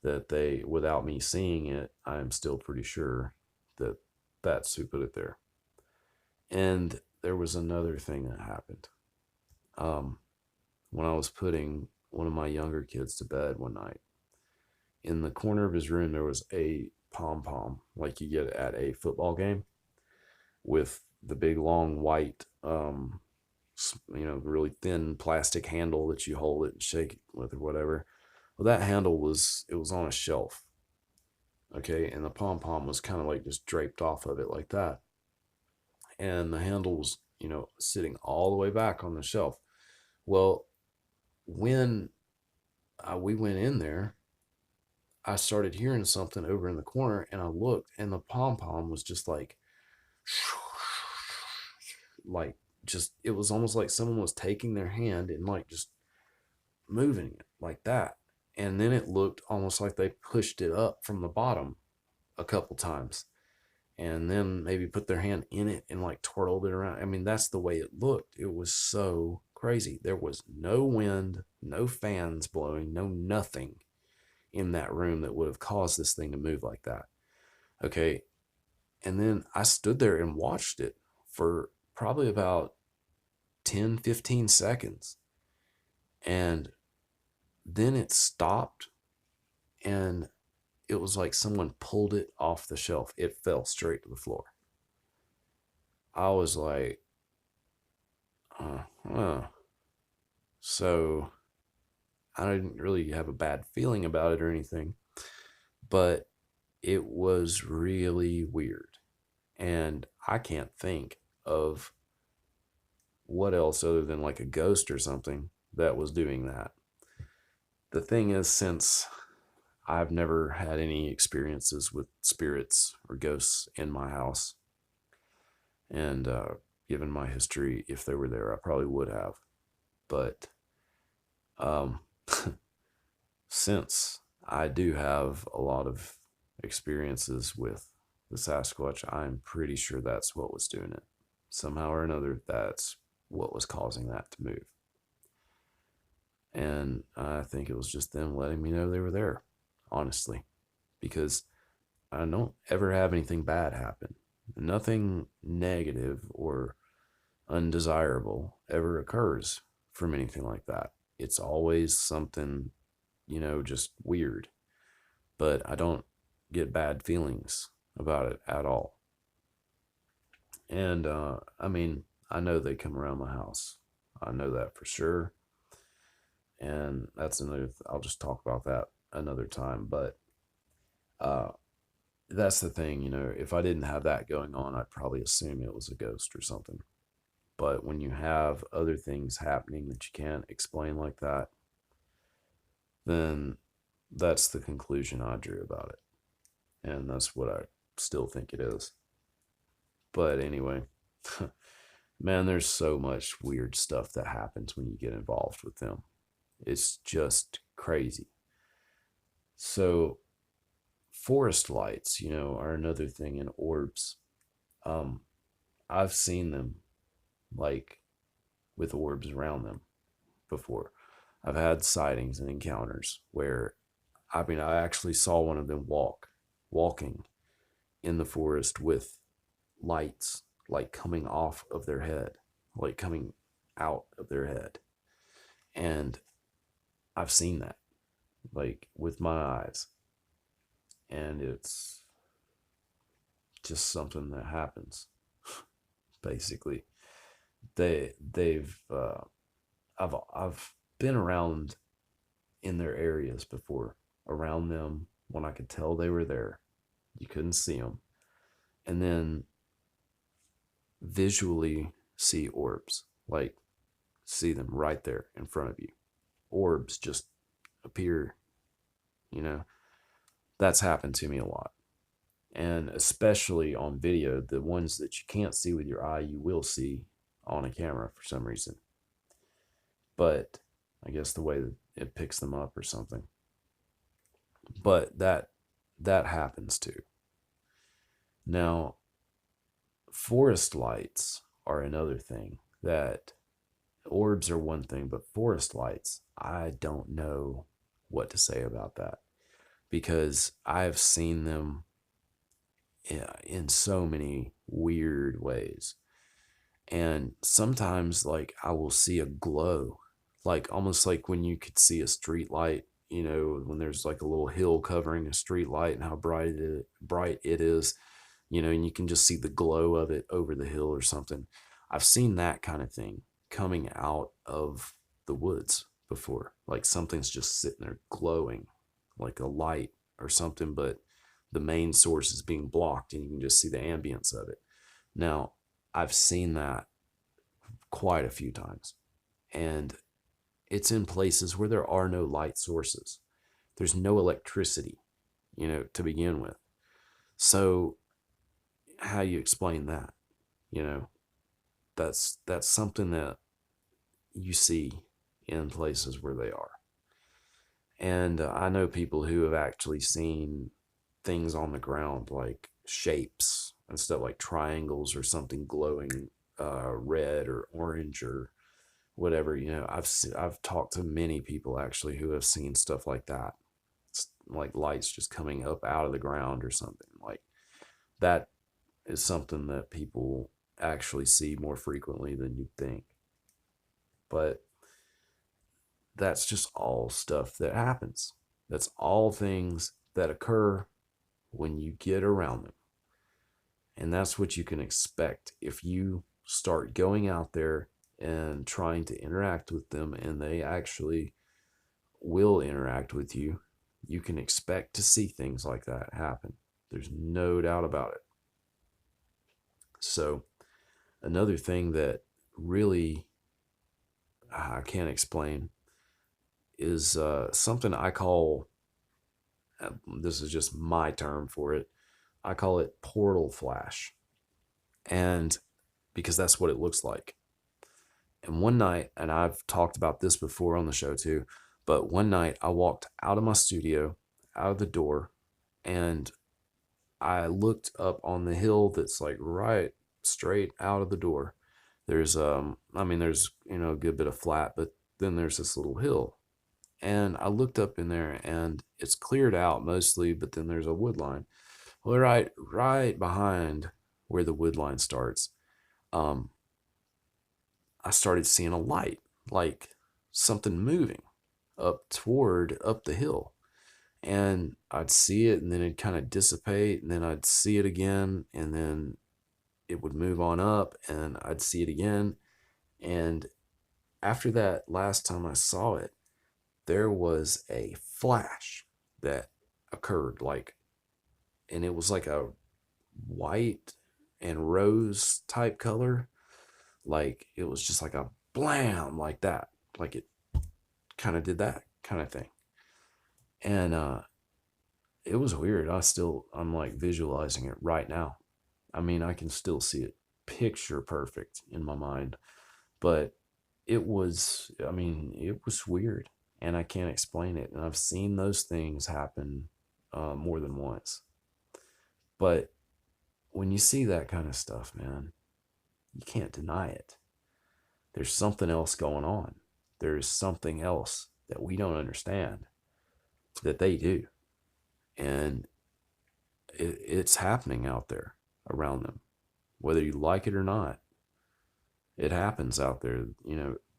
Speaker 1: that they, without me seeing it, I am still pretty sure that that's who put it there. And there was another thing that happened. Um, when I was putting one of my younger kids to bed one night, in the corner of his room there was a pom pom like you get at a football game, with the big long white really thin plastic handle that you hold it and shake it with or whatever. Well, that handle was on a shelf. Okay, and the pom pom was kind of like just draped off of it like that, and the handle was sitting all the way back on the shelf. Well, when we went in there, I started hearing something over in the corner, and I looked, and the pom pom was just like just, it was almost like someone was taking their hand and like just moving it like that. And then it looked almost like they pushed it up from the bottom a couple times, and then maybe put their hand in it and like twirled it around. I mean, that's the way it looked. It was so crazy. There was no wind, no fans blowing, no nothing in that room that would have caused this thing to move like that. Okay. And then I stood there and watched it for probably about 10, 15 seconds. And then it stopped, and it was like someone pulled it off the shelf. It fell straight to the floor. I was like, uh. So I didn't really have a bad feeling about it or anything, but it was really weird. And I can't think of what else other than like a ghost or something that was doing that. The thing is, since I've never had any experiences with spirits or ghosts in my house, and given my history, if they were there, I probably would have. But um, since I do have a lot of experiences with the Sasquatch, I'm pretty sure that's what was doing it. Somehow or another, that's what was causing that to move. And I think it was just them letting me know they were there, honestly, because I don't ever have anything bad happen. Nothing negative or undesirable ever occurs from anything like that. It's always something, just weird. But I don't get bad feelings about it at all. And I mean, I know they come around my house. I know that for sure. And that's another, I'll just talk about that another time. But uh, that's the thing, if I didn't have that going on, I'd probably assume it was a ghost or something. But when you have other things happening that you can't explain like that, then that's the conclusion I drew about it. And that's what I still think it is. But anyway, man, there's so much weird stuff that happens when you get involved with them. It's just crazy. So, forest lights, are another thing, in orbs. Um, I've seen them like with orbs around them before. I've had sightings and encounters where, I mean, I actually saw one of them walking in the forest with lights like coming off of their head, like coming out of their head. And I've seen that like with my eyes. And it's just something that happens basically. They've I've been around in their areas before, around them when I could tell they were there. You couldn't see them. And then visually see orbs, like see them right there in front of you. Orbs just appear, you know. That's happened to me a lot. And especially on video, the ones that you can't see with your eye, you will see on a camera for some reason. But I guess the way that it picks them up or something. But that happens too. Now, forest lights are another thing. That orbs are one thing, but forest lights, I don't know what to say about that, because I've seen them in so many weird ways. And sometimes, like, I will see a glow, like almost like when you could see a street light, when there's like a little hill covering a street light and how bright it is, and you can just see the glow of it over the hill or something. I've seen that kind of thing coming out of the woods before. Like something's just sitting there glowing, like a light or something, but the main source is being blocked and you can just see the ambience of it. Now, I've seen that quite a few times, and it's in places where there are no light sources. There's no electricity, to begin with. So how you explain that? You know, that's something that you see in places where they are. And I know people who have actually seen things on the ground, like shapes and stuff, like triangles or something glowing red or orange or whatever. I've talked to many people actually who have seen stuff like that. It's like lights just coming up out of the ground or something. Like that is something that people actually see more frequently than you'd think. But that's just all stuff that happens. That's all things that occur when you get around them. And that's what you can expect if you start going out there and trying to interact with them, and they actually will interact with you. You can expect to see things like that happen. There's no doubt about it. So, another thing that really I can't explain is something I call, this is just my term for it, I call it portal flash. And because that's what it looks like. And one night, and I've talked about this before on the show too, but one night I walked out of my studio, out of the door, and I looked up on the hill that's like right straight out of the door. There's a good bit of flat, but then there's this little hill. And I looked up in there and it's cleared out mostly, but then there's a wood line. Well, right behind where the wood line starts, um, I started seeing a light, like something moving up the hill. And I'd see it and then it'd kind of dissipate, and then I'd see it again, and then it would move on up and I'd see it again. And after that last time I saw it, there was a flash that occurred, and it was like a white and rose type color. Like it was just like a blam, like that. Like it kind of did that kind of thing. And it was weird. I'm like visualizing it right now. I mean, I can still see it picture perfect in my mind, but it was weird, and I can't explain it. And I've seen those things happen more than once. But when you see that kind of stuff, man, you can't deny it. There's something else going on. There's something else that we don't understand that they do. And it's happening out there around them, whether you like it or not. It happens out there.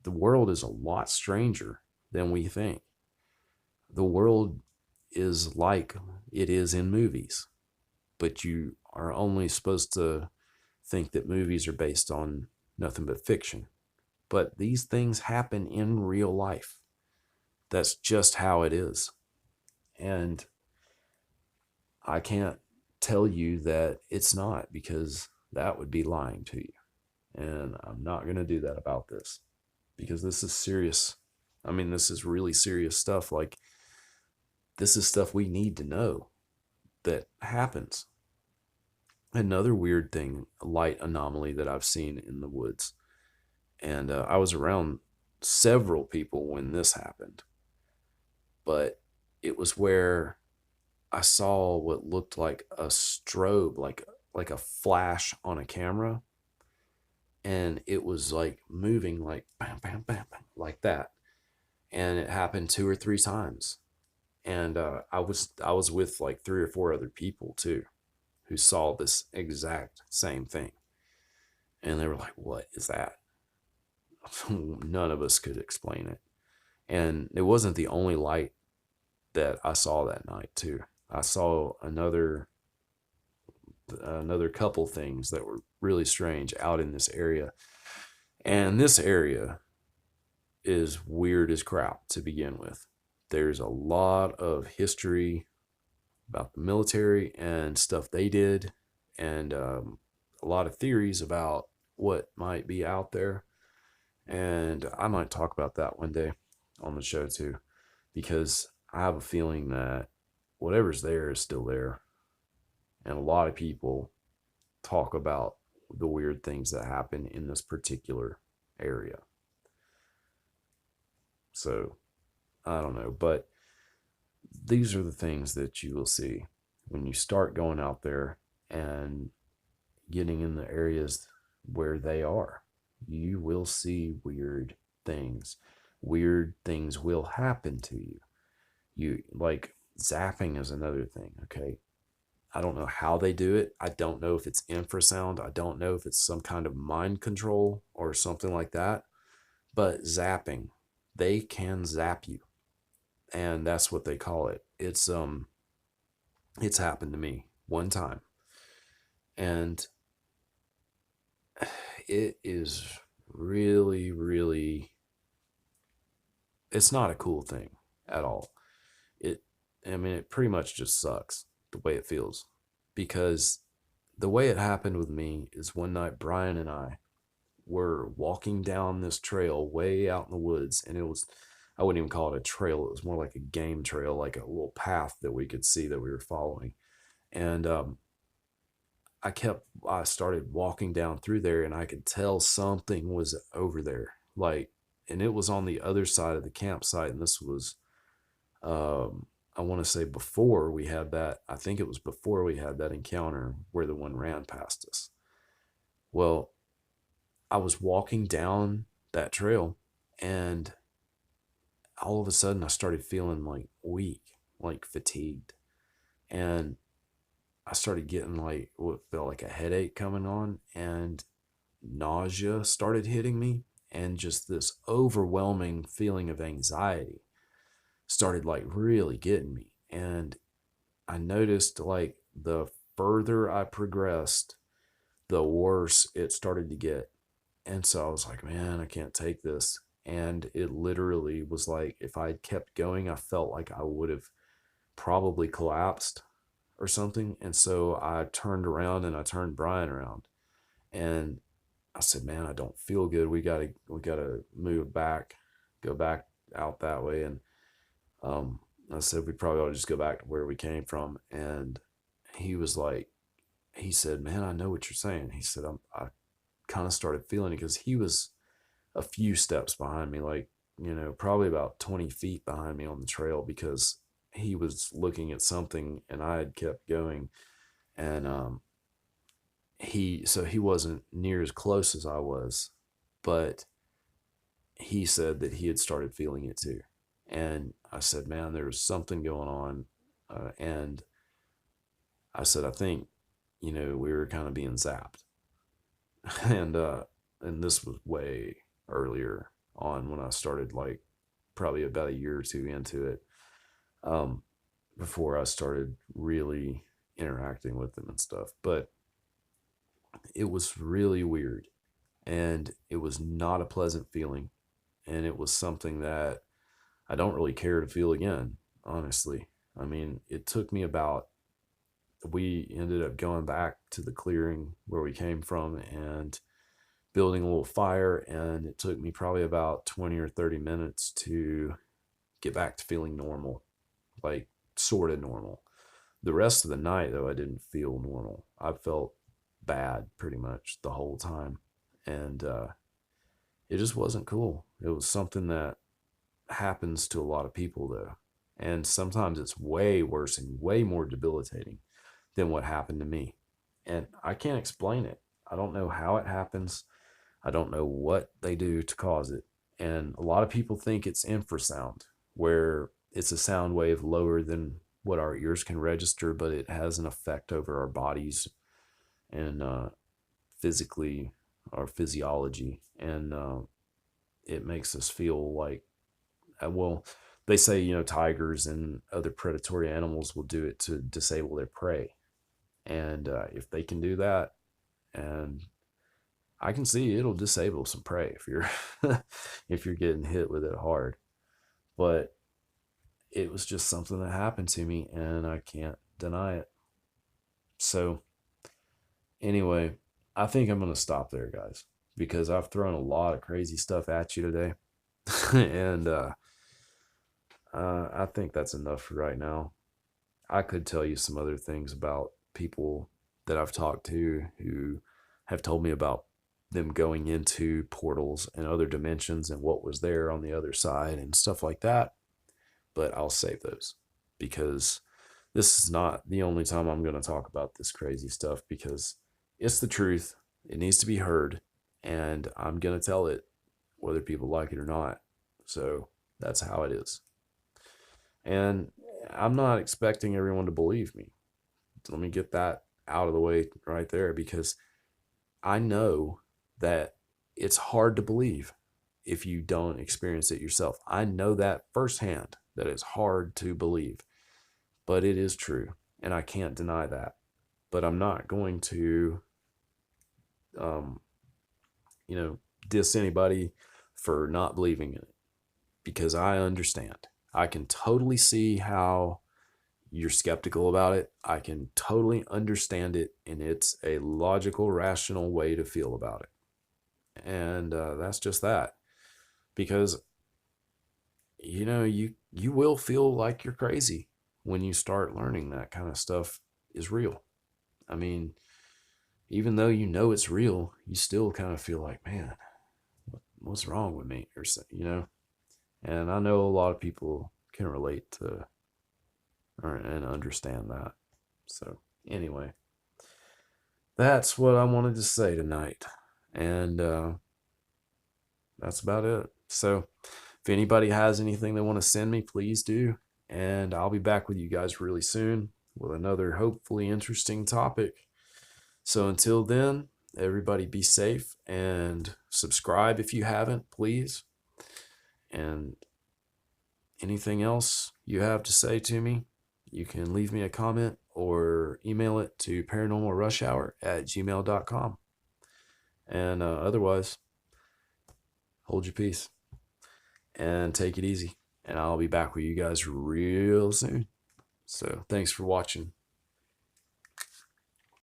Speaker 1: The world is a lot stranger than we think. The world is like it is in movies, but you are only supposed to think that movies are based on nothing but fiction. But these things happen in real life. That's just how it is. And I can't tell you that it's not, because that would be lying to you. And I'm not going to do that about this, because this is serious. I mean, this is really serious stuff. Like, this is stuff we need to know that happens. Another weird thing, a light anomaly that I've seen in the woods. And I was around several people when this happened, but it was where I saw what looked like a strobe, like a flash on a camera, and it was like moving like bam, bam, bam, bam, like that, and it happened 2 or 3 times. And I was with like 3 or 4 other people too, who saw this exact same thing, and they were like, "What is that?" None of us could explain it, and it wasn't the only light that I saw that night too. I saw another couple things that were really strange out in this area. And this area is weird as crap to begin with. There's a lot of history about the military and stuff they did, and a lot of theories about what might be out there. And I might talk about that one day on the show too, because I have a feeling that whatever's there is still there. And a lot of people talk about the weird things that happen in this particular area. So I don't know, but these are the things that you will see when you start going out there and getting in the areas where they are. You will see weird things. Weird things will happen to you. You like zapping is another thing, okay? I don't know how they do it. I don't know if it's infrasound. I don't know if it's some kind of mind control or something like that. But zapping, they can zap you, and that's what they call it. It's happened to me one time, and it is really, really. It's not a cool thing at all. It, I mean, it pretty much just sucks the way it feels, because the way it happened with me is one night Brian and I were walking down this trail way out in the woods, and I wouldn't even call it a trail. It was more like a game trail, like a little path that we could see that we were following. And I started walking down through there, and I could tell something was over there, like, and it was on the other side of the campsite. And this was, I want to say before we had that, I think it was before we had that encounter where the one ran past us. Well, I was walking down that trail, and all of a sudden I started feeling like weak, like fatigued. And I started getting like what felt like a headache coming on, and nausea started hitting me, and just this overwhelming feeling of anxiety started like really getting me. And I noticed like the further I progressed, the worse it started to get. And so I was like, man, I can't take this. And it literally was like, if I had kept going, I felt like I would have probably collapsed or something. And so I turned around and I turned Brian around, and I said, man, I don't feel good. We gotta move back, go back out that way. And um, I said, we probably ought to just go back to where we came from. And he was like, he said, man, I know what you're saying. He said, I kind of started feeling it, because he was a few steps behind me, like, probably about 20 feet behind me on the trail, because he was looking at something and I had kept going. And he wasn't near as close as I was, but he said that he had started feeling it too. And I said, man, there's something going on. And I said, I think, we were kind of being zapped. and and this was way earlier on, when I started, like, probably about a year or two into it, um, before I started really interacting with them and stuff. But it was really weird, and it was not a pleasant feeling, and it was something that I don't really care to feel again, honestly. I mean, it took me about, we ended up going back to the clearing where we came from and building a little fire, and it took me probably about 20 or 30 minutes to get back to feeling normal, like sort of normal. The rest of the night, though, I didn't feel normal. I felt bad pretty much the whole time. And It just wasn't cool. It was something that happens to a lot of people though. And sometimes it's way worse and way more debilitating than what happened to me. And I can't explain it. I don't know how it happens. I don't know what they do to cause it. And a lot of people think it's infrasound, where it's a sound wave lower than what our ears can register, but it has an effect over our bodies and physically, our physiology. And it makes us feel like, well, they say, tigers and other predatory animals will do it to disable their prey. And if they can do that, and I can see it'll disable some prey if you're if you're getting hit with it hard. But it was just something that happened to me and I can't deny it. So anyway, I think I'm gonna stop there, guys, because I've thrown a lot of crazy stuff at you today. And I think that's enough for right now. I could tell you some other things about people that I've talked to who have told me about them going into portals and other dimensions and what was there on the other side and stuff like that. But I'll save those because this is not the only time I'm going to talk about this crazy stuff, because it's the truth. It needs to be heard, and I'm going to tell it whether people like it or not. So that's how it is. And I'm not expecting everyone to believe me. Let me get that out of the way right there, because I know that it's hard to believe if you don't experience it yourself. I know that firsthand, that it's hard to believe, but it is true. And I can't deny that. But I'm not going to, um, diss anybody for not believing in it, because I understand. I can totally see how you're skeptical about it. I can totally understand it, and it's a logical, rational way to feel about it. And that's just that, because you will feel like you're crazy when you start learning that kind of stuff is real. I mean, even though it's real, you still kind of feel like, man, what's wrong with me, or And I know a lot of people can relate to and understand that. So anyway, that's what I wanted to say tonight. And that's about it. So if anybody has anything they want to send me, please do. And I'll be back with you guys really soon with another hopefully interesting topic. So until then, everybody be safe and subscribe if you haven't, please. And anything else you have to say to me, you can leave me a comment or email it to paranormalrushhour@gmail.com. And otherwise, hold your peace and take it easy. And I'll be back with you guys real soon. So thanks for watching.